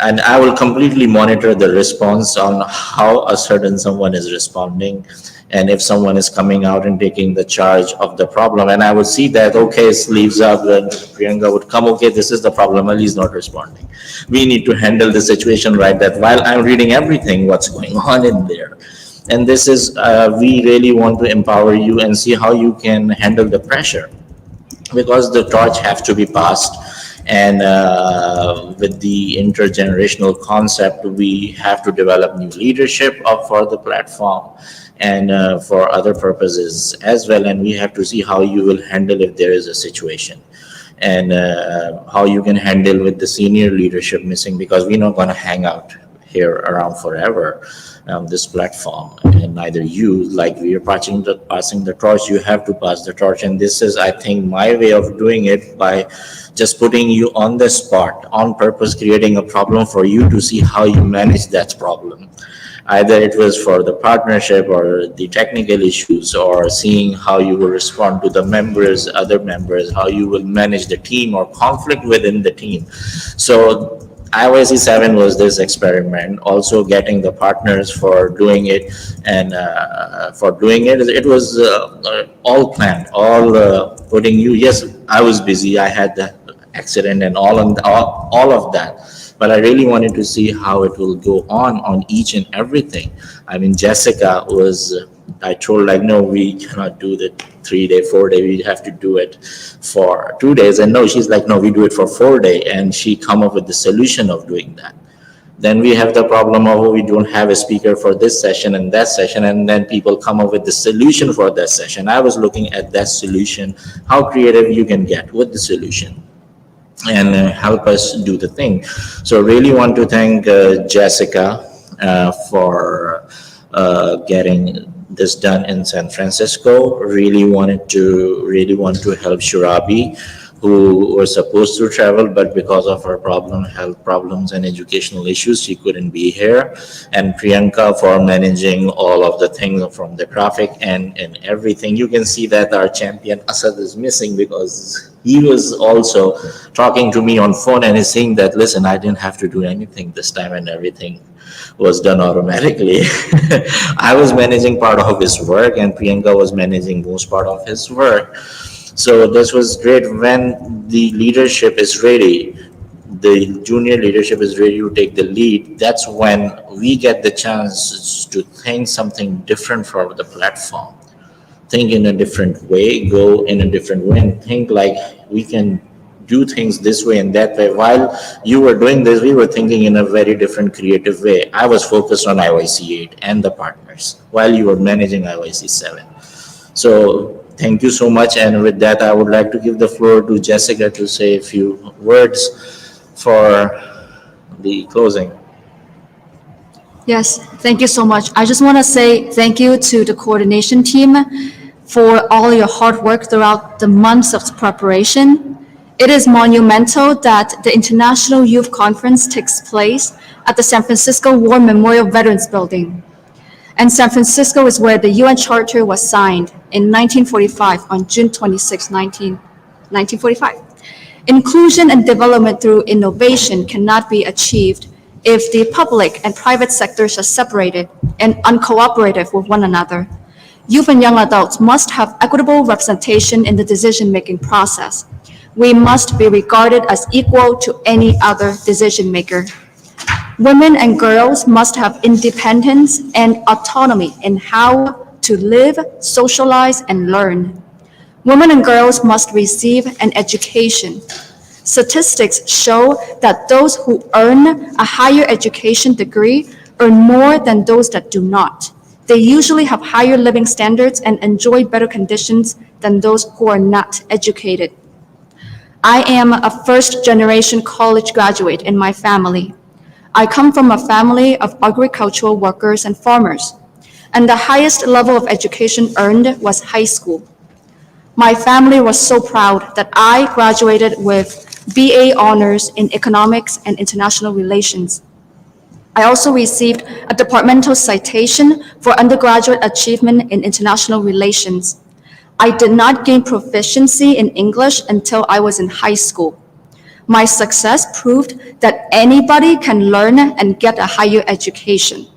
And I will completely monitor the response on how a certain someone is responding, and if someone is coming out and taking the charge of the problem. And I would see that, okay, sleeves up, and Priyanka would come, okay, this is the problem, Ali is not responding. We need to handle the situation right, that while I'm reading everything, what's going on in there. And this is, we really want to empower you and see how you can handle the pressure, because the torch has to be passed. And with the intergenerational concept, we have to develop new leadership for the platform and for other purposes as well. And we have to see how you will handle if there is a situation, and how you can handle with the senior leadership missing, because we're not going to hang out here around forever on this platform. And neither you, like we are passing the torch, you have to pass the torch. And this is, I think, my way of doing it, by just putting you on the spot on purpose, creating a problem for you to see how you manage that problem. Either it was for the partnership or the technical issues, or seeing how you will respond to the members, other members, how you will manage the team or conflict within the team. So IYC7 was this experiment, also getting the partners for doing it, and it was all planned, all putting you. Yes, I was busy, I had the accident and all of that, but I really wanted to see how it will go on each and everything. I mean, Jessica was, I told, like, no, we cannot do the 3-day, 4-day, we have to do it for 2 days. And no, she's like, no, we do it for 4-day. And she come up with the solution of doing that. Then we have the problem of, we don't have a speaker for this session and that session, and then people come up with the solution for that session. I was looking at that solution, how creative you can get with the solution. and help us do the thing. So really want to thank Jessica for getting this done in San Francisco. Really want to help Shurabi, who was supposed to travel, but because of her health problems and educational issues, she couldn't be here. And Priyanka for managing all of the things from the graphic and everything. You can see that our champion Asad is missing because he was also talking to me on phone and is saying that, listen, I didn't have to do anything this time and everything was done automatically. I was managing part of his work and Priyanka was managing most part of his work. So this was great. When the leadership is ready, the junior leadership is ready to take the lead, that's when we get the chance to think something different for the platform. Think in a different way, go in a different way, and think like we can do things this way and that way. While you were doing this, we were thinking in a very different creative way. I was focused on IYC8 and the partners while you were managing IYC7. So thank you so much. And with that, I would like to give the floor to Jessica to say a few words for the closing. Yes, thank you so much. I just want to say thank you to the coordination team for all your hard work throughout the months of preparation. It is monumental that the International Youth Conference takes place at the San Francisco War Memorial Veterans Building. And San Francisco is where the UN Charter was signed in 1945 on June 26, 1945. Inclusion and development through innovation cannot be achieved if the public and private sectors are separated and uncooperative with one another. Youth and young adults must have equitable representation in the decision-making process. We must be regarded as equal to any other decision maker. Women and girls must have independence and autonomy in how to live, socialize, and learn. Women and girls must receive an education. Statistics show that those who earn a higher education degree earn more than those that do not. They usually have higher living standards and enjoy better conditions than those who are not educated. I am a first-generation college graduate in my family. I come from a family of agricultural workers and farmers, and the highest level of education earned was high school. My family was so proud that I graduated with BA honors in economics and international relations. I also received a departmental citation for undergraduate achievement in international relations. I did not gain proficiency in English until I was in high school. My success proved that anybody can learn and get a higher education.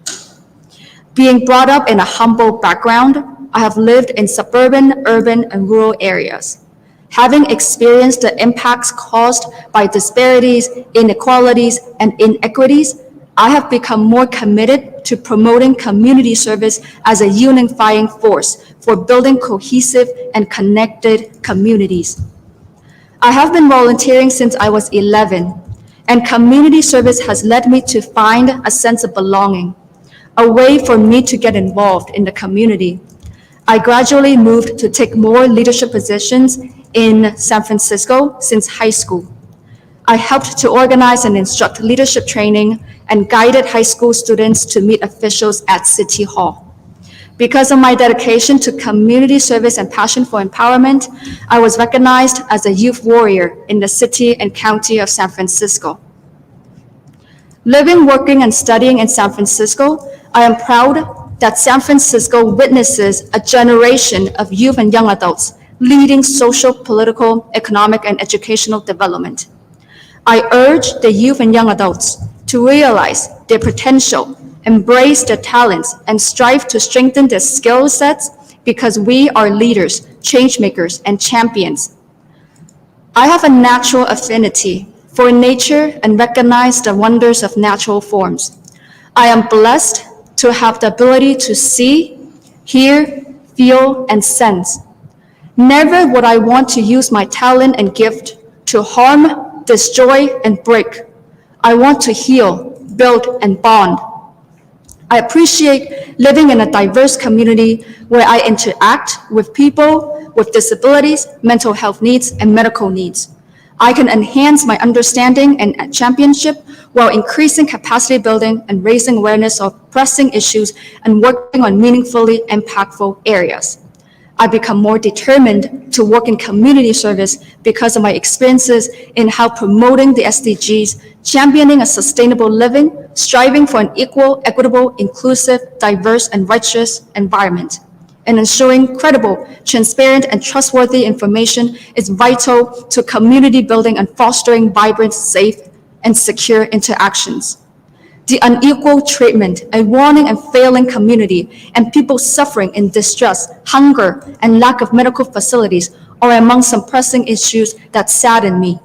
Being brought up in a humble background, I have lived in suburban, urban, and rural areas. Having experienced the impacts caused by disparities, inequalities, and inequities, I have become more committed to promoting community service as a unifying force for building cohesive and connected communities. I have been volunteering since I was 11, and community service has led me to find a sense of belonging, a way for me to get involved in the community. I gradually moved to take more leadership positions in San Francisco since high school. I helped to organize and instruct leadership training and guided high school students to meet officials at City Hall. Because of my dedication to community service and passion for empowerment, I was recognized as a youth warrior in the city and county of San Francisco. Living, working, and studying in San Francisco, I am proud that San Francisco witnesses a generation of youth and young adults leading social, political, economic, and educational development. I urge the youth and young adults to realize their potential, embrace their talents, and strive to strengthen their skill sets because we are leaders, change makers, and champions. I have a natural affinity for nature and recognize the wonders of natural forms. I am blessed to have the ability to see, hear, feel, and sense. Never would I want to use my talent and gift to harm, destroy, and break. I want to heal, build, and bond. I appreciate living in a diverse community where I interact with people with disabilities, mental health needs, and medical needs. I can enhance my understanding and championship while increasing capacity building and raising awareness of pressing issues and working on meaningfully impactful areas. I become more determined to work in community service because of my experiences in how promoting the SDGs, championing a sustainable living, striving for an equal, equitable, inclusive, diverse, and righteous environment, and ensuring credible, transparent, and trustworthy information is vital to community building and fostering vibrant, safe, and secure interactions. The unequal treatment, a warning and failing community, and people suffering in distress, hunger, and lack of medical facilities are among some pressing issues that sadden me.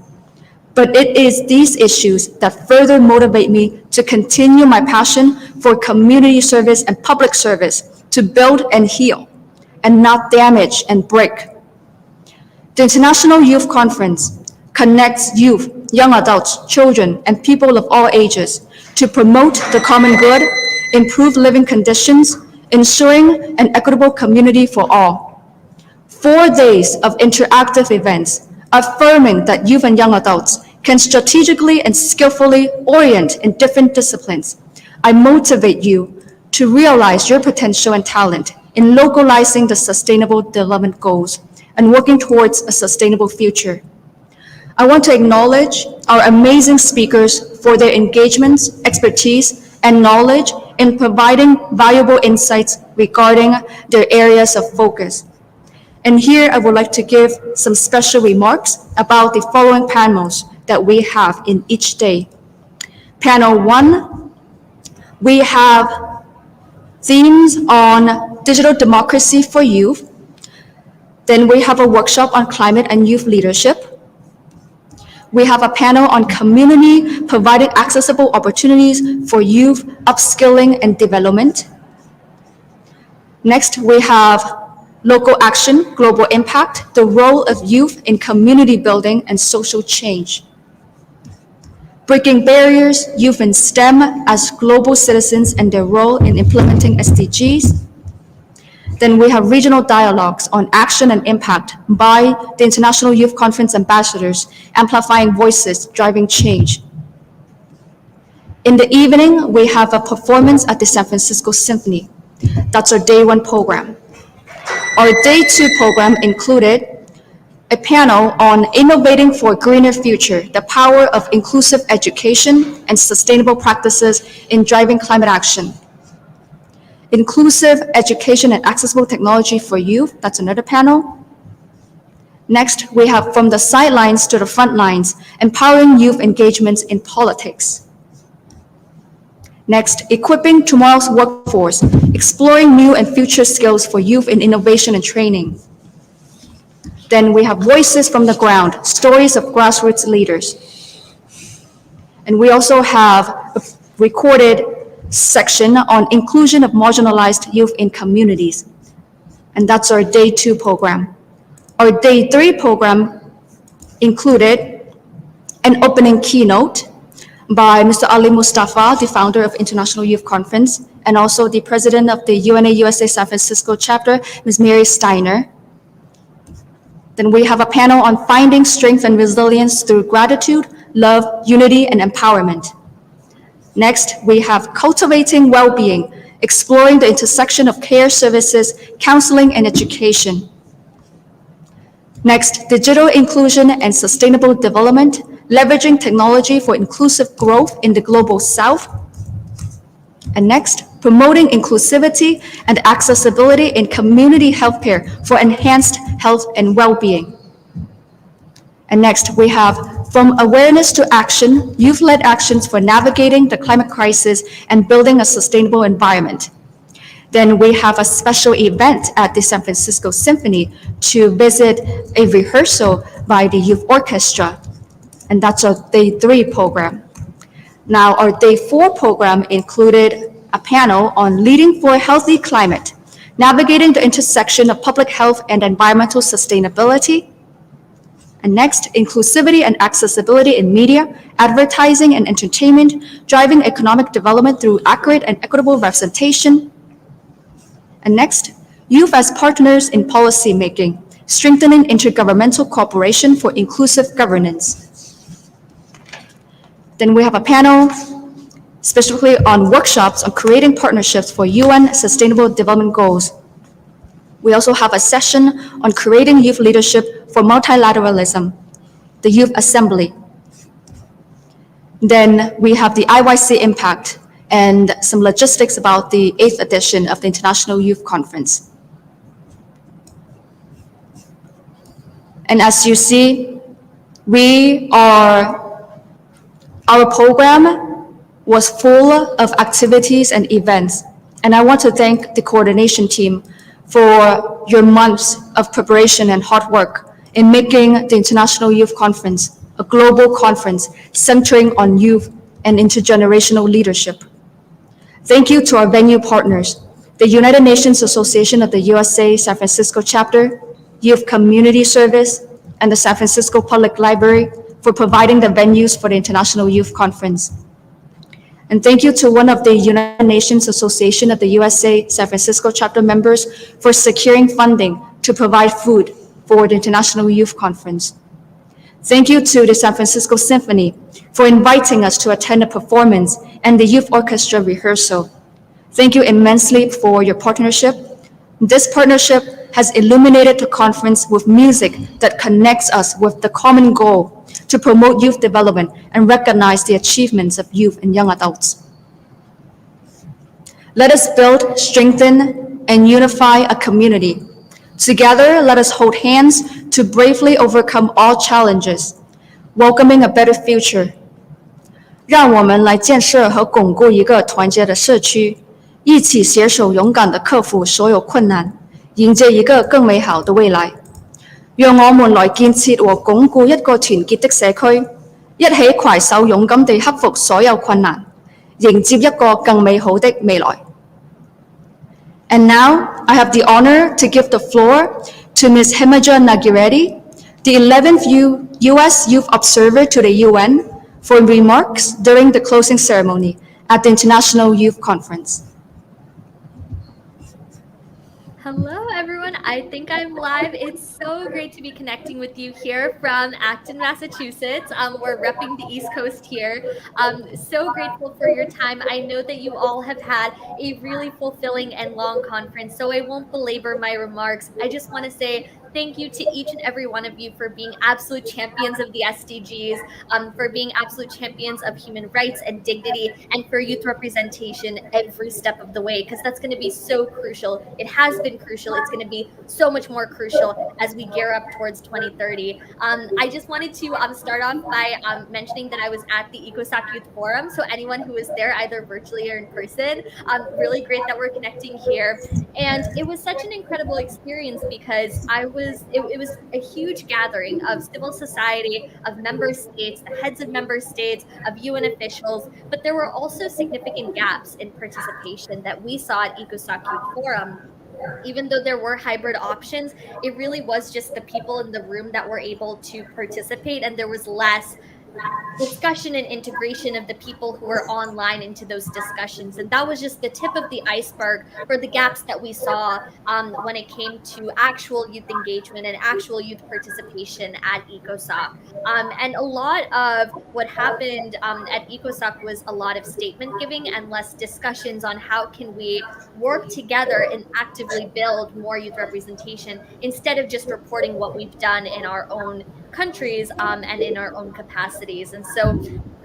But it is these issues that further motivate me to continue my passion for community service and public service to build and heal, and not damage and break. The International Youth Conference connects youth, young adults, children, and people of all ages to promote the common good, improve living conditions, ensuring an equitable community for all. 4 days of interactive events affirming that youth and young adults can strategically and skillfully orient in different disciplines. I motivate you to realize your potential and talent in localizing the sustainable development goals and working towards a sustainable future. I want to acknowledge our amazing speakers for their engagements, expertise, and knowledge in providing valuable insights regarding their areas of focus. And here I would like to give some special remarks about the following panels that we have in each day. Panel 1, we have themes on digital democracy for youth. Then we have a workshop on climate and youth leadership. We have a panel on community providing accessible opportunities for youth upskilling and development. Next, we have local action, global impact, the role of youth in community building and social change. Breaking barriers, youth in STEM as global citizens and their role in implementing SDGs. Then we have regional dialogues on action and impact by the International Youth Conference ambassadors, amplifying voices, driving change. In the evening, we have a performance at the San Francisco Symphony. That's our day 1 program. Our day 2 program included a panel on innovating for a greener future, the power of inclusive education and sustainable practices in driving climate action. Inclusive education and accessible technology for youth, that's another panel. Next, we have from the sidelines to the front lines, empowering youth engagements in politics. Next, equipping tomorrow's workforce, exploring new and future skills for youth in innovation and training. Then we have voices from the ground, stories of grassroots leaders. And we also have a recorded section on inclusion of marginalized youth in communities. And that's our day 2 program. Our day 3 program included an opening keynote by Mr. Ali Mustafa, the founder of International Youth Conference, and also the president of the UNA USA San Francisco chapter, Ms. Mary Steiner. Then we have a panel on finding strength and resilience through gratitude, love, unity, and empowerment. Next, we have cultivating well-being, exploring the intersection of care services, counseling, and education. Next, digital inclusion and sustainable development, leveraging technology for inclusive growth in the global south. And next, promoting inclusivity and accessibility in community healthcare for enhanced health and well-being. And next, we have from awareness to action, youth-led actions for navigating the climate crisis and building a sustainable environment. Then we have a special event at the San Francisco Symphony to visit a rehearsal by the youth orchestra. And that's our day 3 program. Now, our day 4 program included a panel on leading for a healthy climate, navigating the intersection of public health and environmental sustainability. And next, inclusivity and accessibility in media, advertising and entertainment, driving economic development through accurate and equitable representation. And next, youth as partners in policy making, strengthening intergovernmental cooperation for inclusive governance. Then we have a panel specifically on workshops on creating partnerships for UN Sustainable Development Goals. We also have a session on creating youth leadership for multilateralism, the Youth Assembly. Then we have the IYC impact and some logistics about the 8th edition of the International Youth Conference. And as you see, our program was full of activities and events. And I want to thank the coordination team for your months of preparation and hard work in making the International Youth Conference a global conference centering on youth and intergenerational leadership. Thank you to our venue partners, the United Nations Association of the USA San Francisco Chapter, Youth Community Service, and the San Francisco Public Library for providing the venues for the International Youth Conference. And thank you to one of the United Nations Association of the USA San Francisco Chapter members for securing funding to provide food for the International Youth Conference. Thank you to the San Francisco Symphony for inviting us to attend a performance and the youth orchestra rehearsal. Thank you immensely for your partnership. This partnership has illuminated the conference with music that connects us with the common goal to promote youth development and recognize the achievements of youth and young adults. Let us build, strengthen, and unify a community. Together, let us hold hands to bravely overcome all challenges, welcoming a better future. 让我们来建设和巩固一个团结的社区，一起携手勇敢地克服所有困難，迎接一個更美好的未來。讓我們來建設和鞏固一個團結的社區，一起攜手勇敢地克服所有困難，迎接一個更美好的未來。And now, I have the honor to give the floor to Ms. Himaja Nagireddy, the 11th U.S. Youth Observer to the UN, for remarks during the closing ceremony at the International Youth Conference. Hello, everyone. I think I'm live. It's so great to be connecting with you here from Acton, Massachusetts. We're repping the East Coast here. So grateful for your time. I know that you all have had a really fulfilling and long conference, so I won't belabor my remarks. I just want to say thank you to each and every one of you for being absolute champions of the SDGs, for being absolute champions of human rights and dignity, and for youth representation every step of the way, because that's going to be so crucial. It has been crucial. It's going to be so much more crucial as we gear up towards 2030. I just wanted to start off by mentioning that I was at the ECOSOC Youth Forum. So anyone who was there, either virtually or in person, really great that we're connecting here. And it was such an incredible experience because it was a huge gathering of civil society, of member states, the heads of member states, of UN officials, but there were also significant gaps in participation that we saw at ECOSOC Youth Forum. Even though there were hybrid options, it really was just the people in the room that were able to participate, and there was less discussion and integration of the people who were online into those discussions. And that was just the tip of the iceberg for the gaps that we saw when it came to actual youth engagement and actual youth participation at ECOSOC. And a lot of what happened at ECOSOC was a lot of statement giving and less discussions on how can we work together and actively build more youth representation instead of just reporting what we've done in our own countries and in our own capacities. And so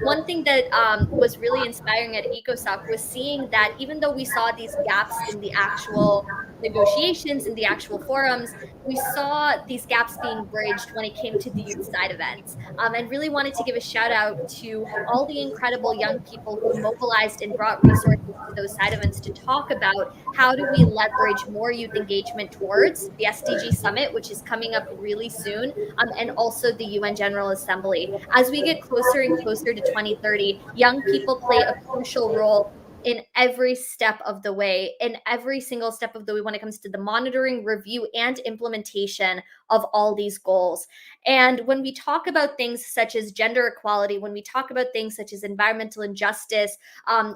one thing that was really inspiring at ECOSOC was seeing that even though we saw these gaps in the actual negotiations, in the actual forums, we saw these gaps being bridged when it came to the youth side events. And really wanted to give a shout out to all the incredible young people who mobilized and brought resources to those side events to talk about how do we leverage more youth engagement towards the SDG Summit, which is coming up really soon, and also the UN General Assembly. As we get closer and closer to 2030, young people play a crucial role in every step of the way, in every single step of the way when it comes to the monitoring, review, and implementation of all these goals. And when we talk about things such as gender equality, when we talk about things such as environmental injustice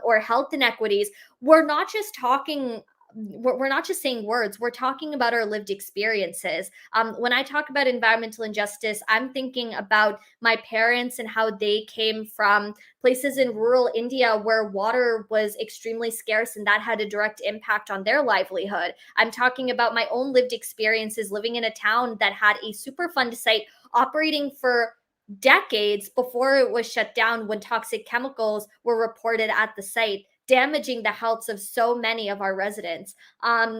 or health inequities, we're not just talking we're not just saying words, we're talking about our lived experiences. When I talk about environmental injustice, I'm thinking about my parents and how they came from places in rural India where water was extremely scarce and that had a direct impact on their livelihood. I'm talking about my own lived experiences living in a town that had a Superfund site operating for decades before it was shut down when toxic chemicals were reported at the site, damaging the healths of so many of our residents.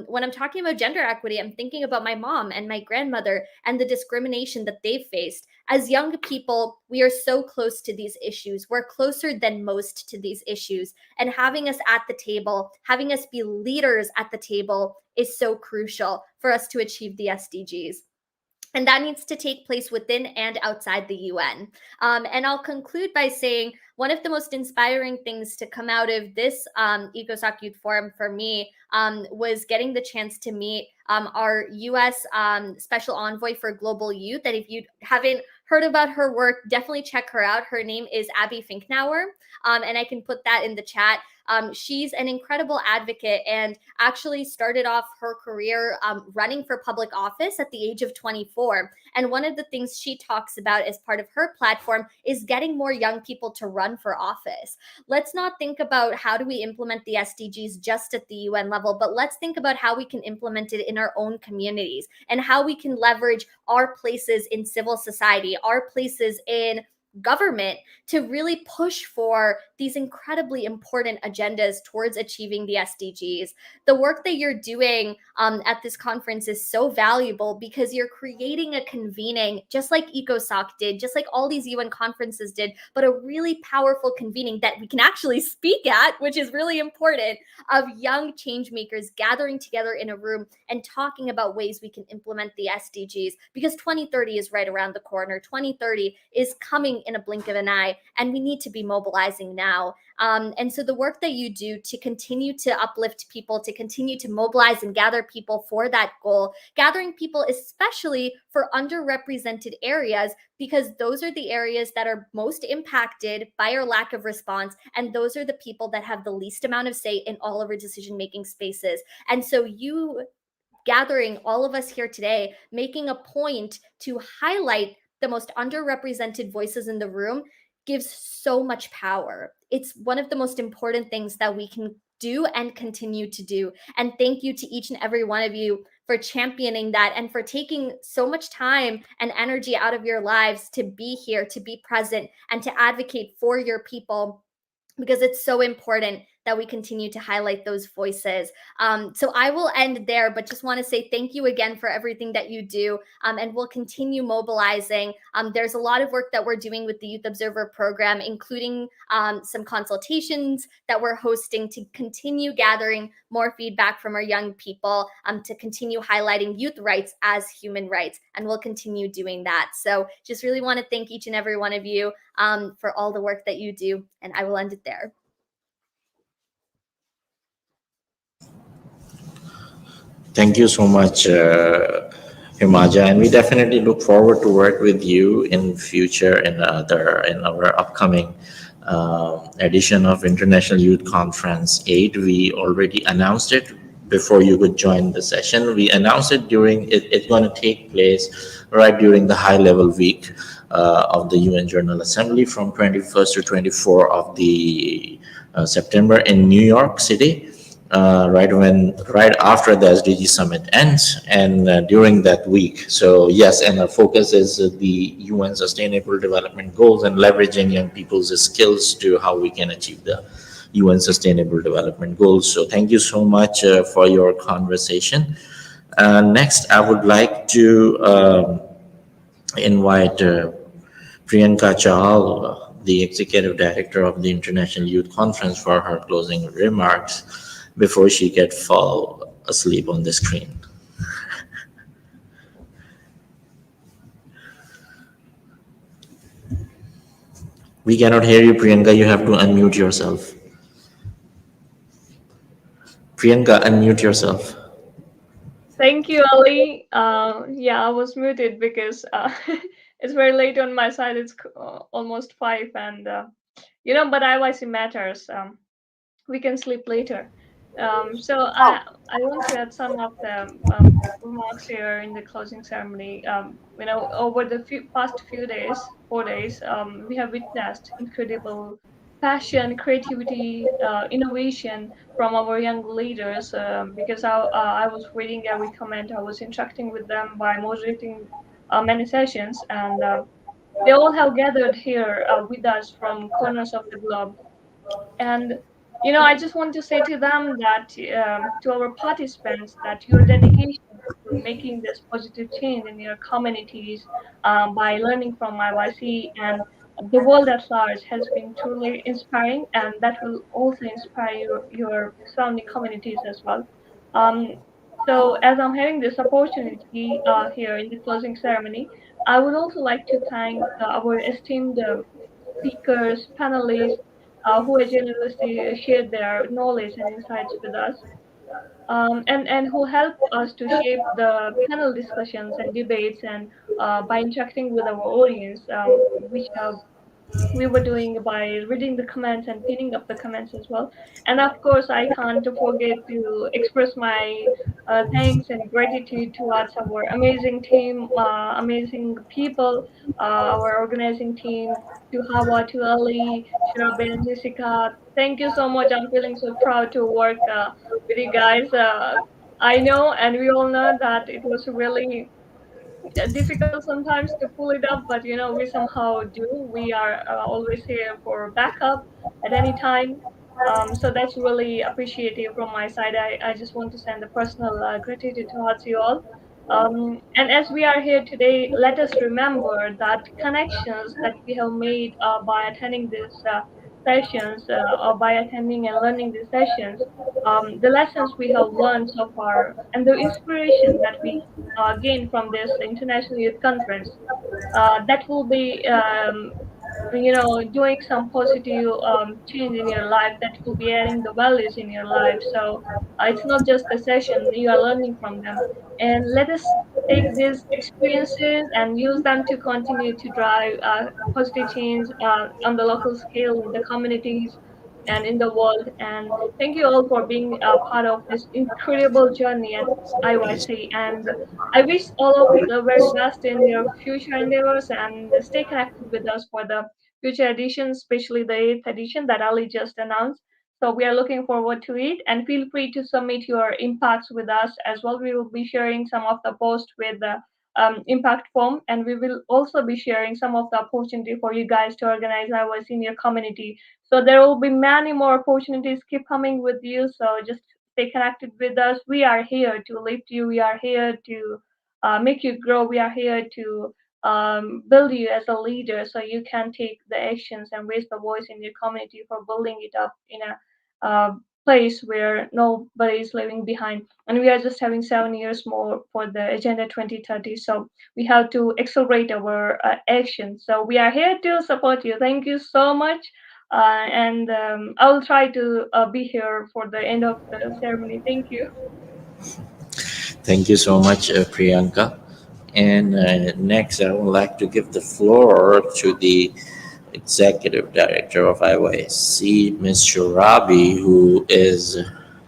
When I'm talking about gender equity, I'm thinking about my mom and my grandmother and the discrimination that they've faced. As young people, we are so close to these issues. We're closer than most to these issues. And having us at the table, having us be leaders at the table is so crucial for us to achieve the SDGs. And that needs to take place within and outside the UN. And I'll conclude by saying one of the most inspiring things to come out of this EcoSoc Youth Forum for me was getting the chance to meet our US Special Envoy for Global Youth. And if you haven't heard about her work, definitely check her out. Her name is Abby Finknauer, and I can put that in the chat. She's an incredible advocate and actually started off her career running for public office at the age of 24. And one of the things she talks about as part of her platform is getting more young people to run for office. Let's not think about how do we implement the SDGs just at the UN level, but let's think about how we can implement it in our own communities and how we can leverage our places in civil society, our places in government to really push for these incredibly important agendas towards achieving the SDGs. The work that you're doing at this conference is so valuable because you're creating a convening, just like ECOSOC did, just like all these UN conferences did, but a really powerful convening that we can actually speak at, which is really important, of young change makers gathering together in a room and talking about ways we can implement the SDGs, because 2030 is right around the corner. 2030 is coming in a blink of an eye, and we need to be mobilizing now. And so the work that you do to continue to uplift people, to continue to mobilize and gather people for that goal, gathering people especially for underrepresented areas, because those are the areas that are most impacted by our lack of response. And those are the people that have the least amount of say in all of our decision-making spaces. And so you gathering all of us here today, making a point to highlight the most underrepresented voices in the room gives so much power. It's one of the most important things that we can do and continue to do. And thank you to each and every one of you for championing that and for taking so much time and energy out of your lives to be here, to be present, and to advocate for your people, because it's so important that we continue to highlight those voices. So I will end there, but just want to say thank you again for everything that you do, and we'll continue mobilizing. There's a lot of work that we're doing with the Youth Observer program, including some consultations that we're hosting to continue gathering more feedback from our young people, to continue highlighting youth rights as human rights, and we'll continue doing that. So just really want to thank each and every one of you for all the work that you do, and I will end it there. Thank you so much, Himaja, and we definitely look forward to work with you in future in our upcoming edition of International Youth Conference 8. We already announced it before you could join the session. We announced it during it's going to take place right during the high level week of the UN General Assembly from 21st to 24 of the September in New York City. Right after the SDG summit ends, and during that week. So yes, and our focus is the UN Sustainable Development Goals and leveraging young people's skills to how we can achieve the UN Sustainable Development Goals. So thank you so much for your conversation. Next, I would like to invite Priyanka Chahal, the Executive Director of the International Youth Conference, for her closing remarks before she get fall asleep on the screen. We cannot hear you, Priyanka. You have to unmute yourself. Priyanka, unmute yourself. Thank you, Ali. Yeah, I was muted because it's very late on my side. It's almost 5, and but IYC matters. We can sleep later. So I want to add some of the remarks here in the closing ceremony. Over the past few days, 4 days, we have witnessed incredible passion, creativity, innovation from our young leaders. Because I was reading every comment, I was interacting with them by moderating many sessions, and they all have gathered here with us from corners of the globe. And I just want to say to them that, to our participants, that your dedication to making this positive change in your communities, by learning from IYC and the world at large, has been truly inspiring, and that will also inspire your surrounding communities as well. Um, so, as I'm having this opportunity here in the closing ceremony, I would also like to thank our esteemed speakers, panelists, who have generously shared their knowledge and insights with us, and who help us to shape the panel discussions and debates, and by interacting with our audience, which we were doing by reading the comments and pinning up the comments as well. And of course, I can't forget to express my thanks and gratitude towards our amazing team, amazing people, our organizing team, to Hawa, to Ali, Shirabe, and Jessica. Thank you so much. I'm feeling so proud to work with you guys. I know, and we all know that it was really difficult sometimes to pull it up, but we somehow do. We are always here for backup at any time. So that's really appreciative from my side. I just want to send a personal gratitude towards you all. And as we are here today, let us remember that connections that we have made by attending these sessions, or by attending and learning these sessions, the lessons we have learned so far, and the inspiration that we gain from this international youth conference, that will be, doing some positive change in your life, that will be adding the values in your life. So it's not just a session, you are learning from them. And let us take these experiences and use them to continue to drive positive change on the local scale, in the communities and in the world. And thank you all for being a part of this incredible journey at IYC. And I wish all of you the very best in your future endeavors, and stay connected with us for the future editions, especially the 8th edition that Ali just announced. So we are looking forward to it, and feel free to submit your impacts with us as well. We will be sharing some of the posts with the impact form, and we will also be sharing some of the opportunity for you guys to organize our senior community. So there will be many more opportunities keep coming with you. So just stay connected with us. We are here to lift you. We are here to make you grow. We are here to build you as a leader, so you can take the actions and raise the voice in your community for building it up in a place where nobody is living behind. And we are just having 7 years more for the Agenda 2030. So we have to accelerate our action. So we are here to support you. Thank you so much. And I will try to be here for the end of the ceremony. Thank you. Thank you so much, Priyanka. And next, I would like to give the floor to the Executive Director of IYC, Ms. Shurabi, who is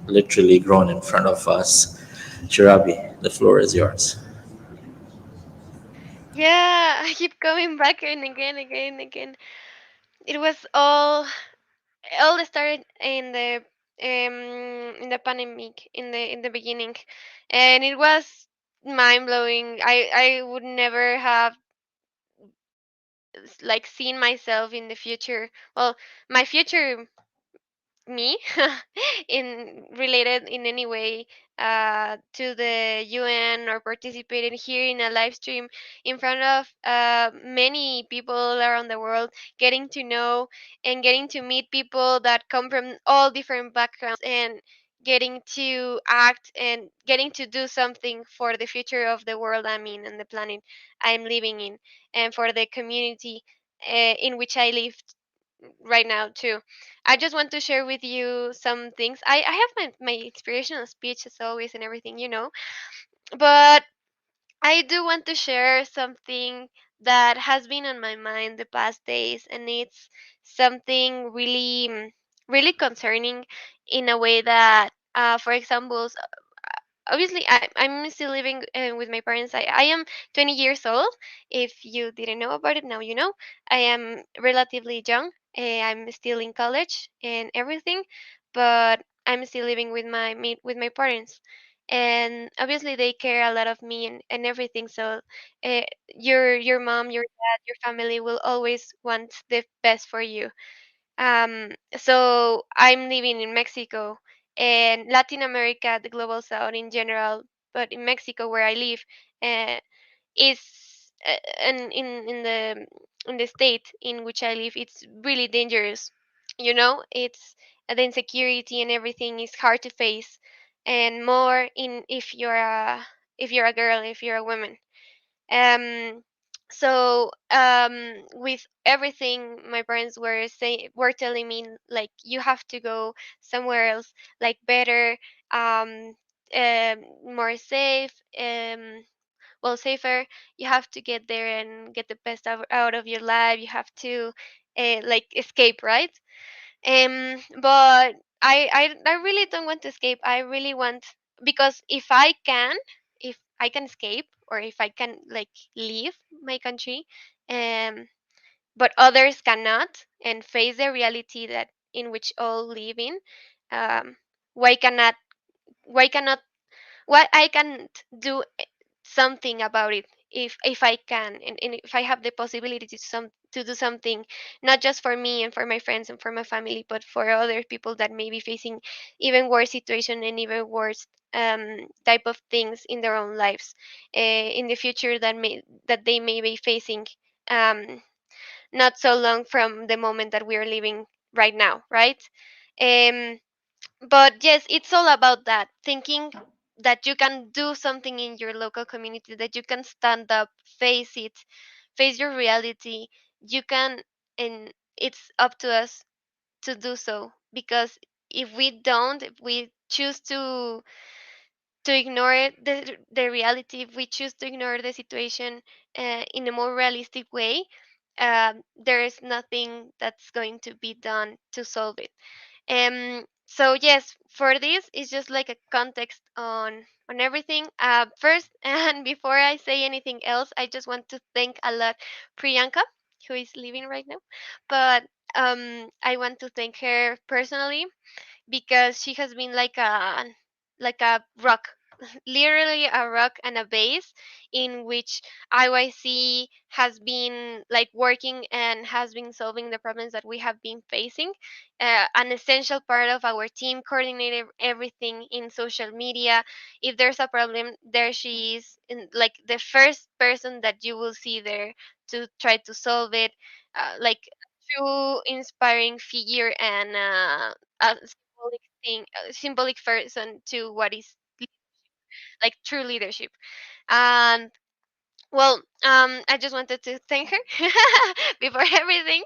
literally grown in front of us. Shurabi, the floor is yours. Yeah, I keep coming back and again, again. It was all started in the pandemic, in the beginning, and it was mind blowing. I would never have like seen myself in the future. Well, my future me in related in any way to the UN, or participated here in a live stream in front of many people around the world, getting to know and getting to meet people that come from all different backgrounds, and getting to act and getting to do something for the future of the world I'm in, and the planet I'm living in, and for the community in which I live right now too. I just want to share with you some things. I have my inspirational speech as always and everything, but I do want to share something that has been on my mind the past days, and it's something really really concerning, in a way that For example, obviously I'm still living with my parents. I am 20 years old. If you didn't know about it, now you know. I am relatively young. I'm still in college and everything, but I'm still living with with my parents, and obviously they care a lot of me and everything. So your mom, your dad, your family will always want the best for you. So I'm living in Mexico and Latin America, the global south in general, but in Mexico where I live, uh, is and in the state in which I live, it's really dangerous. It's the insecurity and everything is hard to face, and more in if you're a girl, if you're a woman. um with everything my parents were telling me, like, you have to go somewhere else, like better, um more safe, well, safer. You have to get there and get the best out of your life. You have to like escape, right? But I really don't want to escape. I really want, because if I can escape, or if I can like leave my country, um, but others cannot and face the reality that in which all live in, um, why cannot why cannot why I can't do something about it, if I can, and if I have the possibility to do something, not just for me and for my friends and for my family, but for other people that may be facing even worse situation and even worse type of things in their own lives in the future, that they may be facing, um, not so long from the moment that we are living right now, right? um, but yes, it's all about that, thinking that you can do something in your local community, that you can stand up, face it, face your reality. You can, and it's up to us to do so, because if we choose to ignore the reality, if we choose to ignore the situation in a more realistic way, there is nothing that's going to be done to solve it. So yes, for this it's just like a context on everything. First, and before I say anything else, I just want to thank a lot Priyanka, who is leaving right now. But I want to thank her personally, because she has been like a rock, literally a rock and a base, in which IYC has been like working and has been solving the problems that we have been facing. An essential part of our team, coordinated everything in social media. If there's a problem, there she is, like the first person that you will see there to try to solve it. Like true inspiring figure, and a symbolic thing, a symbolic person to what is like true leadership. And well, I just wanted to thank her before everything.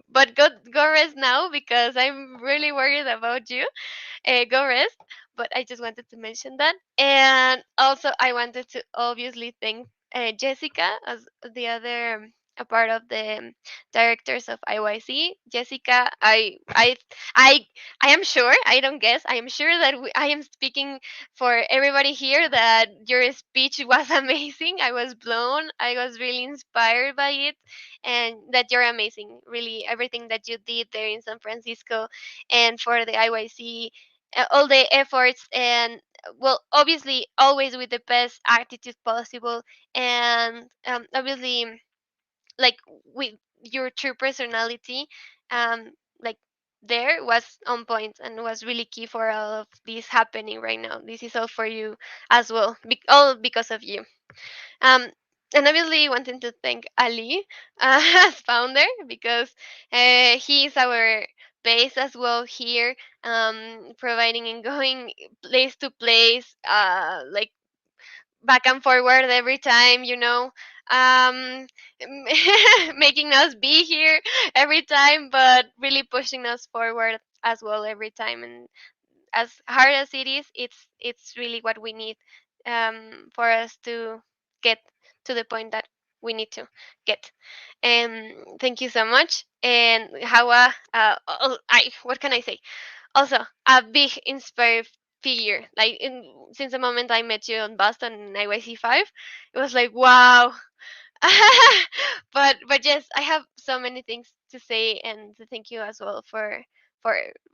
But go rest now, because I'm really worried about you. Go rest. But I just wanted to mention that. And also, I wanted to obviously thank Jessica, as the other a part of the directors of IYC. Jessica, I, I am sure. I don't guess. I am sure that I am speaking for everybody here, that your speech was amazing. I was blown. I was really inspired by it, and that you're amazing. Really, everything that you did there in San Francisco, and for the IYC, all the efforts, and well, obviously always with the best attitude possible, and obviously, like, with your true personality, um like, there was on point and was really key for all of this happening right now. This is all for you as well, all because of you. um and obviously wanting to thank Ali, as founder, because he is our base as well here, providing and going place to place, like back and forward every time, making us be here every time, but really pushing us forward as well every time. And as hard as it is, it's really what we need, for us to get to the point that we need to get. Thank you so much. And Hawa, what can I say? Also a big inspired figure. Like since the moment I met you in Boston in IYC5, it was like wow. But yes, I have so many things to say and to thank you as well for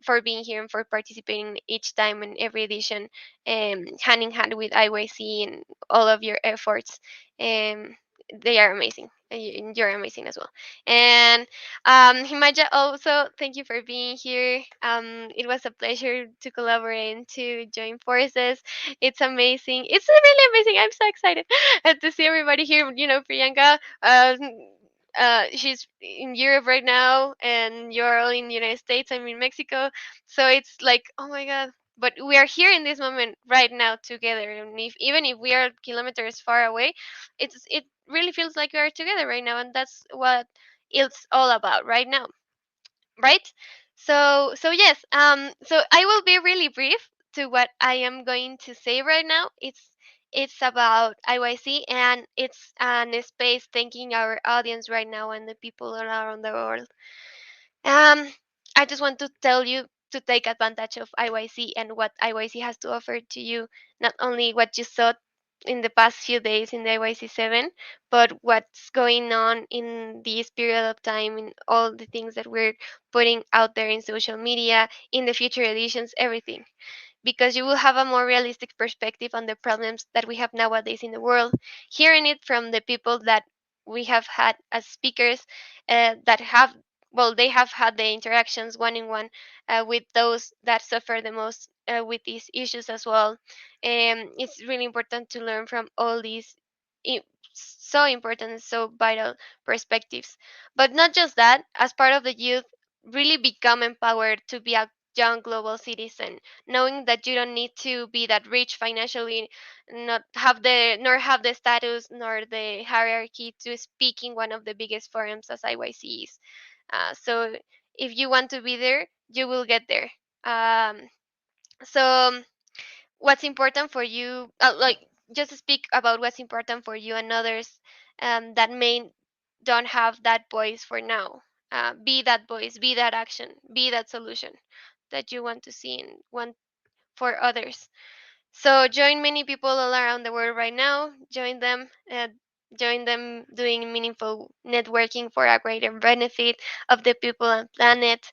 for being here and for participating each time in every edition, hand in hand with IYC and all of your efforts. Um, they are amazing. And you're amazing as well. And Himaja, also thank you for being here. It was a pleasure to collaborate and to join forces. It's amazing. It's really amazing. I'm so excited to see everybody here. You know, Priyanka, she's in Europe right now, and you're all in the United States. I'm in Mexico, so it's like, oh my god. But we are here in this moment right now together, and if even if we are kilometers far away, it really feels like we are together right now, and that's what it's all about right now, right? So yes, so I will be really brief to what I am going to say right now. It's about IYC, and it's an space thanking our audience right now and the people around the world. um, I just want to tell you to take advantage of IYC and what IYC has to offer to you, not only what you saw in the past few days in the IYC7, but what's going on in this period of time, in all the things that we're putting out there in social media, in the future editions, everything, because you will have a more realistic perspective on the problems that we have nowadays in the world, hearing it from the people that we have had as speakers, that have, well, they have had the interactions one in one with those that suffer the most with these issues as well. It's really important to learn from all these i- so important and so vital perspectives. But not just that, as part of the youth, really become empowered to be a young global citizen, knowing that you don't need to be that rich financially, not have the nor have the status nor the hierarchy to speak in one of the biggest forums as IYC is. So if you want to be there, you will get there. So what's important for you, like, just speak about what's important for you and others that may don't have that voice for now. Be that voice, be that action, be that solution that you want to see and want for others. So join many people all around the world right now. Join them doing meaningful networking for a greater benefit of the people and planet,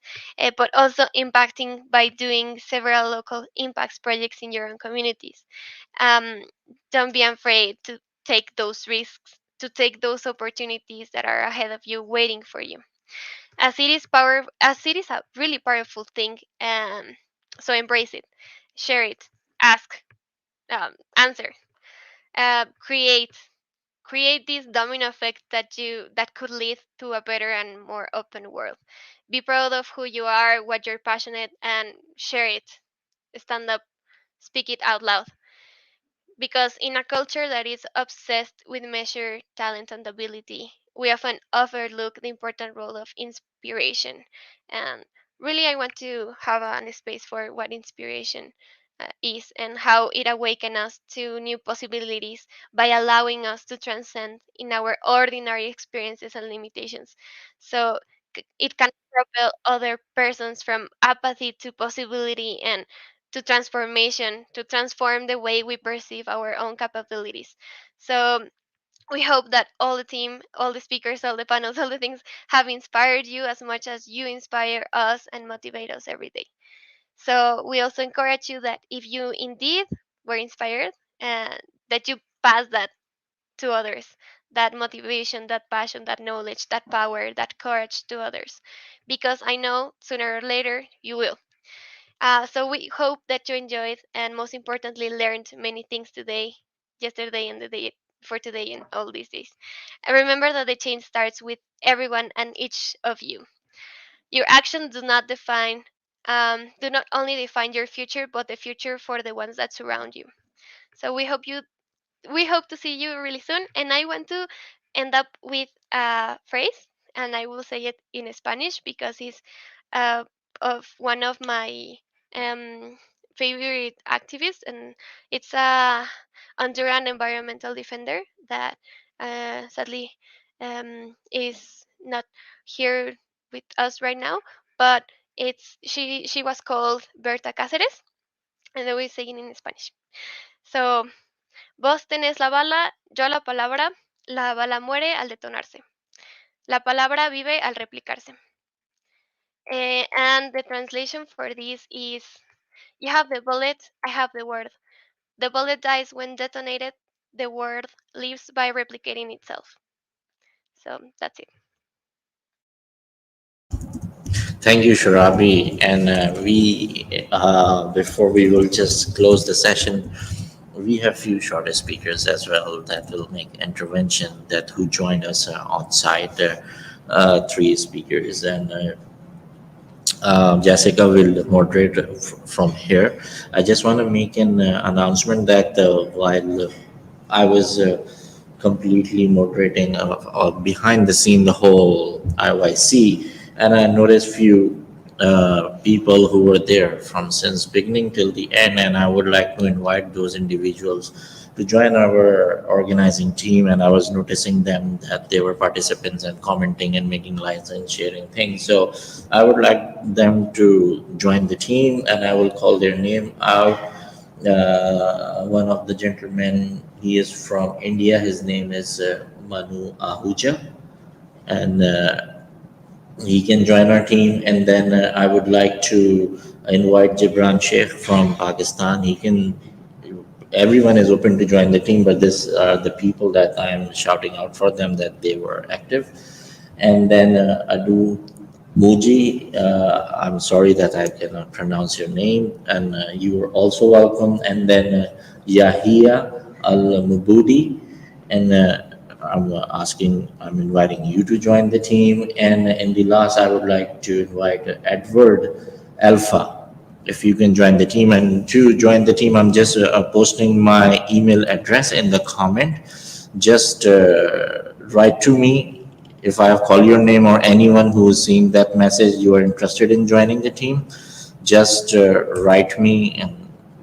but also impacting by doing several local impacts projects in your own communities. Um, don't be afraid to take those risks, to take those opportunities that are ahead of you, waiting for you. As it is a really powerful thing, so embrace it, share it, ask, answer, create this domino effect that could lead to a better and more open world. Be proud of who you are, what you're passionate, and share it. Stand up, speak it out loud, because in a culture that is obsessed with measure, talent, and ability, we often overlook the important role of inspiration. And really, I want to have a space for what inspiration is and how it awakens us to new possibilities by allowing us to transcend in our ordinary experiences and limitations. So it can propel other persons from apathy to possibility and to transformation, to transform the way we perceive our own capabilities. So we hope that all the team, all the speakers, all the panels, all the things have inspired you as much as you inspire us and motivate us every day. So we also encourage you that if you indeed were inspired, uh, that you pass that to others, that motivation, that passion, that knowledge, that power, that courage to others, because I know sooner or later you will. So we hope that you enjoyed and most importantly learned many things today, yesterday, and the day for today and all these days. And remember that the change starts with everyone and each of you. Your actions do not only define your future, but the future for the ones that surround you. So we hope to see you really soon. And I want to end up with a phrase, and I will say it in Spanish because it's uh, of one of my um, favorite activists, and it's a Honduran environmental defender that sadly is not here with us right now. But she was called Berta Cáceres, and then we sing in Spanish. So, vos tenés la bala, yo la palabra. La bala muere al detonarse. La palabra vive al replicarse. And the translation for this is: you have the bullet, I have the word. The bullet dies when detonated. The word lives by replicating itself. So that's it. Thank you, Sharabi. And before we will just close the session, we have few shorter speakers as well that will make intervention that who joined us on site. Three speakers, and Jessica will moderate from here. I just want to make an announcement that while I was completely moderating behind the scene the whole IYC, and I noticed few people who were there from since beginning till the end, and I would like to invite those individuals to join our organizing team. And I was noticing them that they were participants and commenting and making likes and sharing things. So I would like them to join the team, and I will call their name out. One of the gentlemen, he is from India. His name is Manu Ahuja, and he can join our team. And then I would like to invite Gibran Sheikh from Pakistan. He can. Everyone is open to join the team, but these are the people that I am shouting out for them that they were active. And then Adu Muji, I'm sorry that I cannot pronounce your name, and you are also welcome. And then Yahia Al Mubudi, and I'm inviting you to join the team. And in the last, I would like to invite Edward Alpha, if you can join the team. And to join the team, I'm just posting my email address in the comment. Just write to me. If I have called your name, or anyone who is seeing that message, you are interested in joining the team, just write me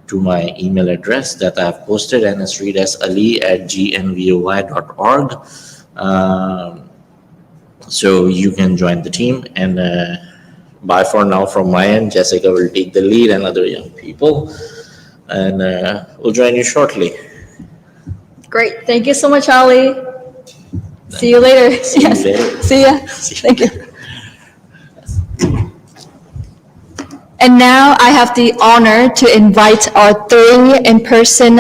to my email address that I have posted, nsreedasali@gnvoi.org. So you can join the team. And bye for now from my end. Jessica will take the lead and other young people, and we'll join you shortly. Great. Thank you so much, Ali. See you later. See you later. See ya. Thank you. And now I have the honor to invite our three in-person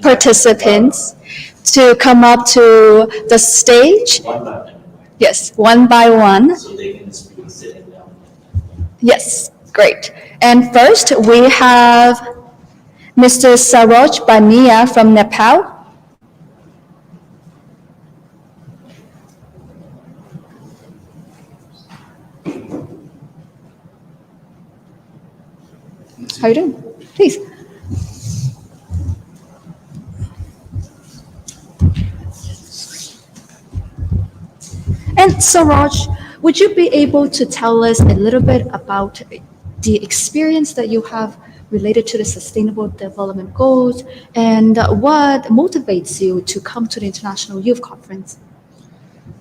participants to come up to the stage. Yes, one by one. So they can speak sitting down. Yes, great. And first we have Mr. Saroj Bania from Nepal. How are you doing? Please. And Saroj, would you be able to tell us a little bit about the experience that you have related to the Sustainable Development Goals, and what motivates you to come to the International Youth Conference?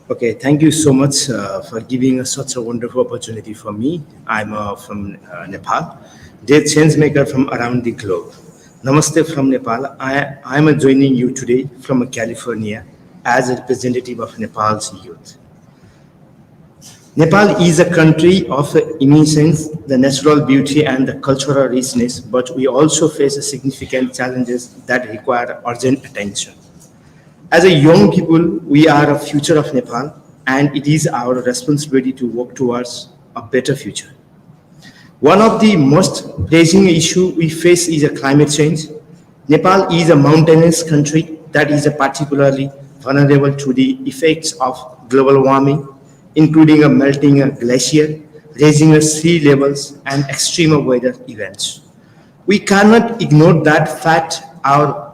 Okay, thank you so much for giving us such a wonderful opportunity for me. I'm from Nepal. They're change maker from around the globe. Namaste from Nepal. I'm joining you today from California as a representative of Nepal's youth. Nepal is a country of immense, the natural beauty and the cultural richness, but we also face significant challenges that require urgent attention. As a young people, we are a future of Nepal, and it is our responsibility to work towards a better future. One of the most pressing issues we face is climate change. Nepal is a mountainous country that is particularly vulnerable to the effects of global warming, including a melting glacier, raising sea levels, and extreme weather events. We cannot ignore that fact. Our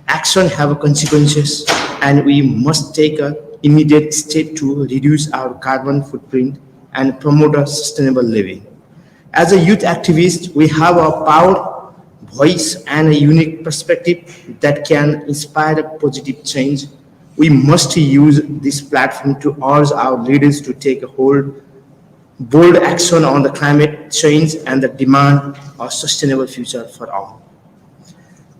action have consequences, and we must take an immediate step to reduce our carbon footprint and promote a sustainable living. As a youth activist, we have a power, voice, and a unique perspective that can inspire a positive change. We must use this platform to urge our leaders to take a hold bold action on the climate change, and the demand of sustainable future for all.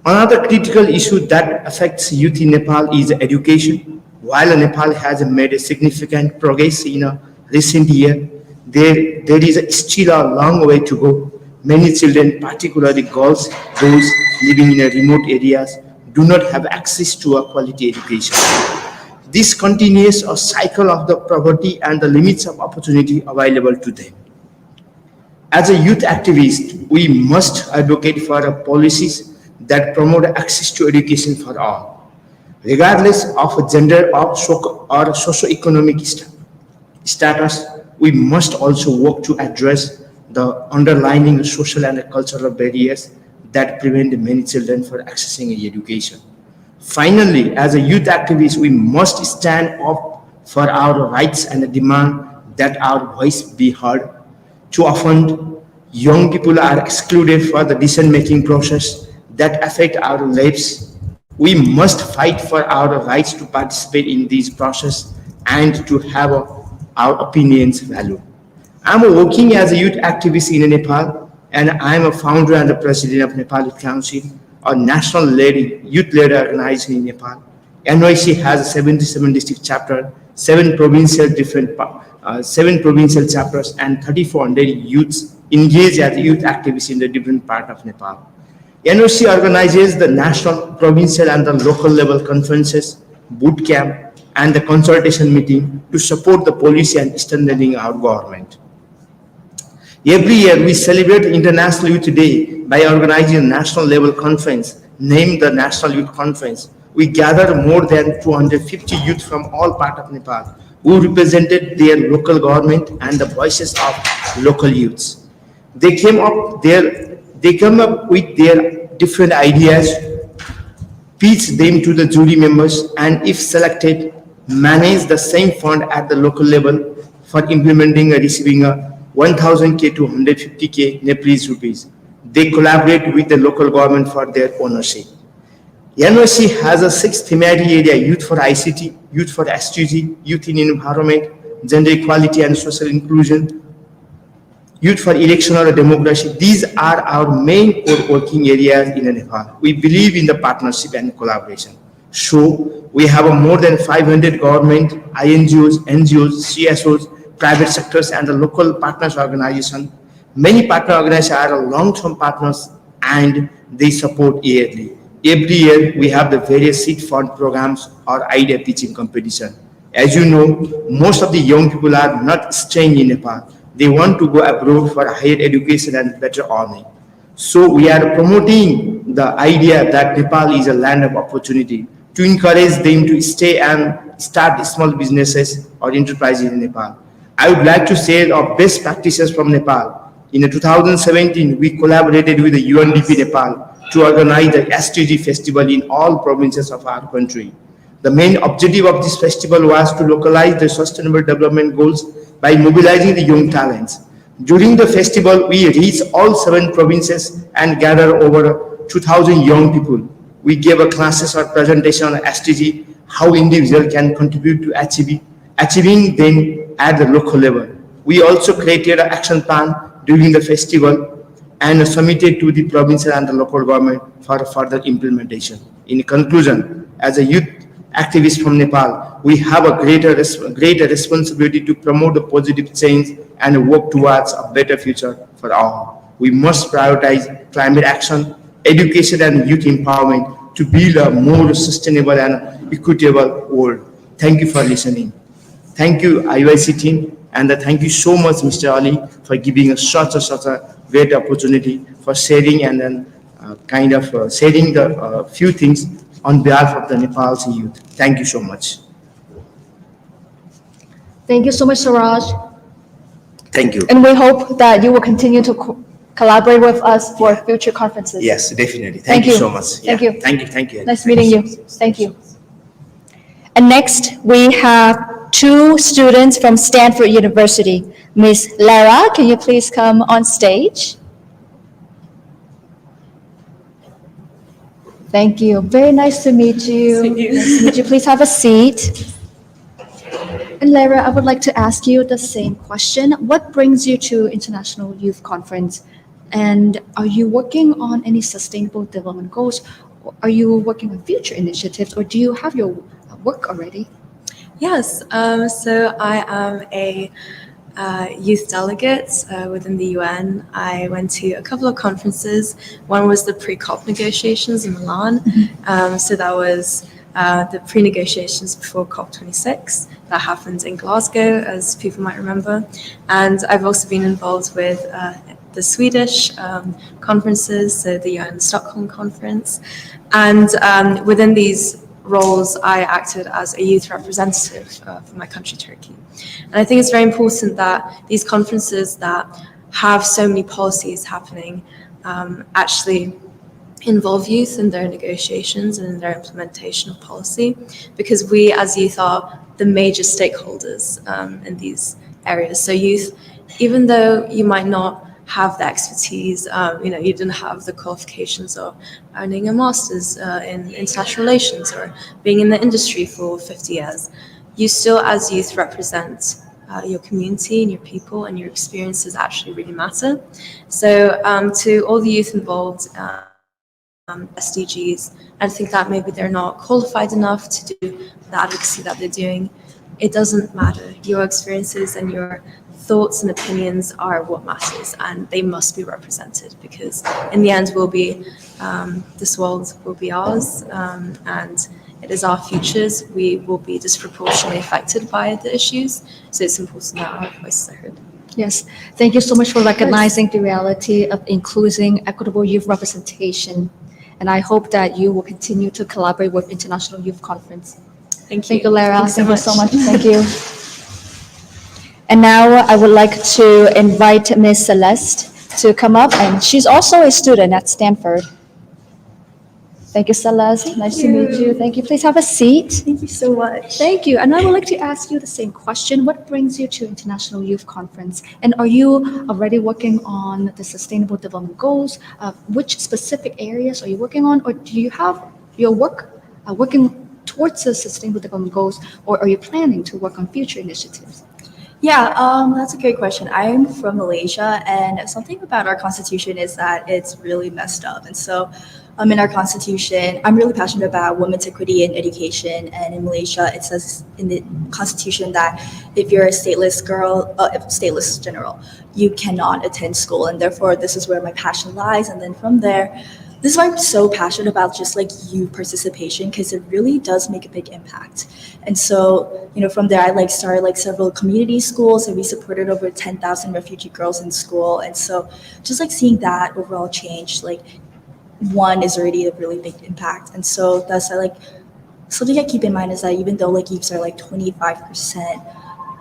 Another critical issue that affects youth in Nepal is education. While Nepal has made a significant progress in a recent year, there is still a long way to go. Many children, particularly girls, those living in remote areas, do not have access to a quality education. This continues a cycle of the poverty and the limits of opportunity available to them. As a youth activist, we must advocate for policies that promote access to education for all, regardless of gender or socio-economic status. We must also work to address the underlying social and cultural barriers that prevent many children from accessing education. Finally, as a youth activist, we must stand up for our rights and demand that our voice be heard. Too often, young people are excluded from the decision-making process that affect our lives. We must fight for our rights to participate in this process and to have our opinions valued. I'm working as a youth activist in Nepal, and I'm a founder and the president of Nepal Youth Council, a national youth-led organization in Nepal. NYC has a 77 district chapter, 7 provincial chapters, and 3,400 youths engaged as youth activists in the different part of Nepal. NOC organizes the national, provincial, and the local level conferences, boot camp, and the consultation meeting to support the policy and strengthening our government. Every year, we celebrate International Youth Day by organizing a national level conference named the National Youth Conference. We gathered more than 250 youth from all parts of Nepal who represented their local government and the voices of local youths. They come up with their different ideas, pitch them to the jury members, and if selected, manage the same fund at the local level for implementing and receiving a 1,000K to 150K Nepalese rupees. They collaborate with the local government for their ownership. NYC has a 6 thematic area: youth for ICT, youth for SDG, youth in environment, gender equality and social inclusion, youth for election or democracy. These are our main core working areas in Nepal. We believe in the partnership and collaboration. So we have more than 500 government, INGOs, NGOs, CSOs, private sectors, and the local partners organization. Many partner organizations are long-term partners and they support yearly. Every year we have the various seed fund programs or idea pitching competition. As you know, most of the young people are not staying in Nepal. They want to go abroad for higher education and better earning. So we are promoting the idea that Nepal is a land of opportunity to encourage them to stay and start small businesses or enterprises in Nepal. I would like to share our best practices from Nepal. In 2017, we collaborated with the UNDP Nepal to organize the STG festival in all provinces of our country. The main objective of this festival was to localize the sustainable development goals by mobilizing the young talents. During the festival, we reached all 7 provinces and gathered over 2,000 young people. We gave a classes or presentation on STG, how individuals can contribute to achieving them at the local level. We also created an action plan during the festival and submitted to the provincial and the local government for further implementation. In conclusion, as a youth activist from Nepal, we have a greater responsibility to promote the positive change and work towards a better future for all. We must prioritize climate action, education, and youth empowerment to build a more sustainable and equitable world. Thank you for listening. Thank you, IYC team, and thank you so much, Mr. Ali, for giving us such a great opportunity for sharing and then sharing the few things on behalf of the Nepal's youth. Thank you so much. Thank you so much, Suraj. Thank you. And we hope that you will continue to collaborate with us for future conferences. Yes, definitely. Thank you you so much. Thank you. Thank you. Nice meeting you. Thank you. And next, we have 2 students from Stanford University. Ms. Lara, can you please come on stage? Thank you. Very nice to meet you. Nice to meet you. Please have a seat. And Lara, I would like to ask you the same question. What brings you to International Youth Conference? And are you working on any sustainable development goals? Or are you working on future initiatives, or do you have your work already? Yes, so I am a youth delegate within the UN. I went to a couple of conferences. One was the pre-COP negotiations in Milan. So that was the pre-negotiations before COP26. That happened in Glasgow, as people might remember. And I've also been involved with the Swedish conferences, so the UN Stockholm conference. And within these roles, I acted as a youth representative for my country, Turkey. And I think it's very important that these conferences that have so many policies happening actually involve youth in their negotiations and in their implementation of policy, because we as youth are the major stakeholders in these areas. So youth, even though you might not have the expertise, you didn't have the qualifications of earning a master's in international relations or being in the industry for 50 years, you still as youth represent your community and your people, and your experiences actually really matter. So to all the youth involved, SDGs, I think that maybe they're not qualified enough to do the advocacy that they're doing. It doesn't matter. Your experiences and your thoughts and opinions are what matters, and they must be represented, because in the end this world will be ours, and it is our futures. We will be disproportionately affected by the issues, so it's important that our voices are heard. Yes, thank you so much for recognizing the reality of including equitable youth representation. And I hope that you will continue to collaborate with International Youth Conference. Thank you. Thank you, Lara. Thank you so much. Thank you. And now I would like to invite Ms. Celeste to come up, and she's also a student at Stanford. Thank you, Celeste. Nice to meet you. Thank you. Please have a seat. Thank you so much. Thank you. And I would like to ask you the same question. What brings you to International Youth Conference? And are you already working on the Sustainable Development Goals? Which specific areas are you working on? Or do you have your work working towards the Sustainable Development Goals? Or are you planning to work on future initiatives? Yeah, that's a great question. I'm from Malaysia, and something about our constitution is that it's really messed up. And so in our constitution, I'm really passionate about women's equity in education. And in Malaysia, it says in the constitution that if you're a stateless girl, stateless general, you cannot attend school. And therefore, this is where my passion lies. And then from there, this is why I'm so passionate about just like youth participation, because it really does make a big impact. And so, from there, I started several community schools, and we supported over 10,000 refugee girls in school. And so just seeing that overall change, one is already a really big impact. And so that's something I keep in mind is that even though youths are 25%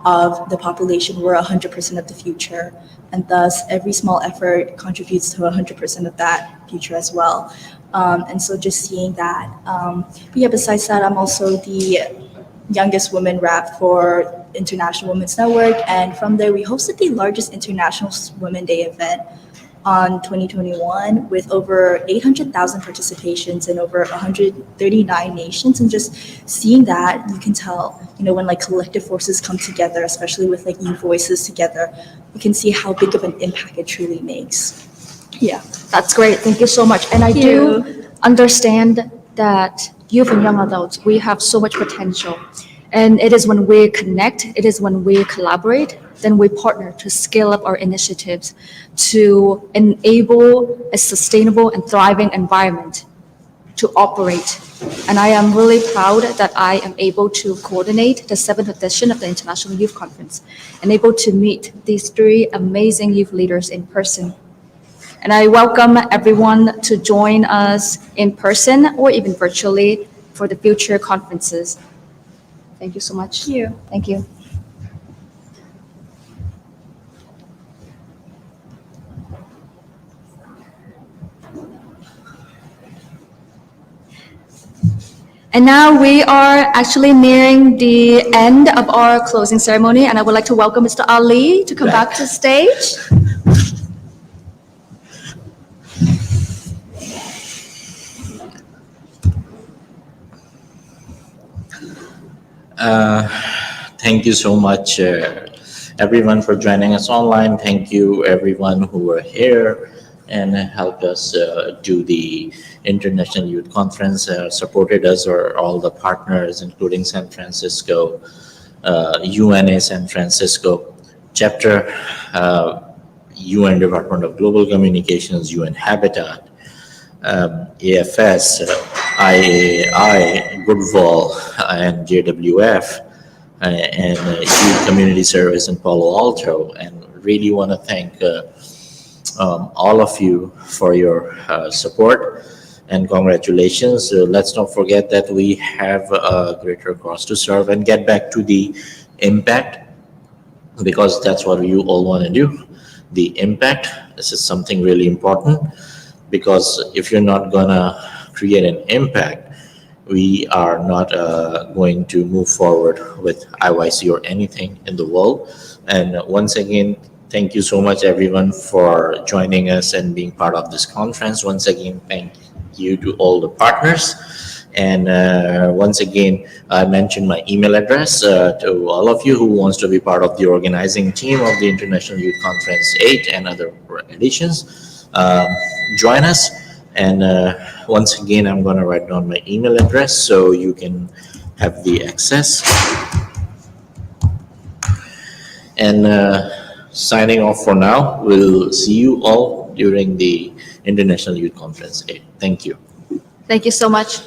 of the population, we're 100% of the future. And thus every small effort contributes to 100% of that future as well. And so just seeing that. But yeah, besides that, I'm also the youngest woman rep for International Women's Network. And from there, we hosted the largest International Women Day event on 2021 with over 800,000 participations in over 139 nations. And just seeing that, you can tell, when collective forces come together, especially with youth voices together, you can see how big of an impact it truly makes. Yeah, that's great. Thank you so much. And I do understand that youth and young adults, we have so much potential. And it is when we connect, it is when we collaborate, then we partner to scale up our initiatives to enable a sustainable and thriving environment to operate. And I am really proud that I am able to coordinate the 7th edition of the International Youth Conference and able to meet these 3 amazing youth leaders in person. And I welcome everyone to join us in person or even virtually for the future conferences. Thank you so much. Thank you. Thank you. And now we are actually nearing the end of our closing ceremony, and I would like to welcome Mr. Ali to come back to the stage. thank you so much, everyone, for joining us online. Thank you, everyone who were here and helped us do the International Youth Conference, supported us, or all the partners, including San Francisco, UNA San Francisco chapter, UN Department of Global Communications, UN Habitat, AFS, IAI, Goodwill, and JWF, and Youth Community Service in Palo Alto. And really want to thank all of you for your support and congratulations. Let's not forget that we have a greater cause to serve and get back to the impact, because that's what you all want to do. The impact, this is something really important, because if you're not gonna create an impact, we are not going to move forward with IYC or anything in the world. And once again, thank you so much, everyone, for joining us and being part of this conference. Once again, thank you to all the partners. And once again, I mentioned my email address to all of you who wants to be part of the organizing team of the International Youth Conference 8 and other editions. Join us. And once again, I'm going to write down my email address so you can have the access. And signing off for now. We'll see you all during the International Youth Conference 8. Thank you. Thank you so much.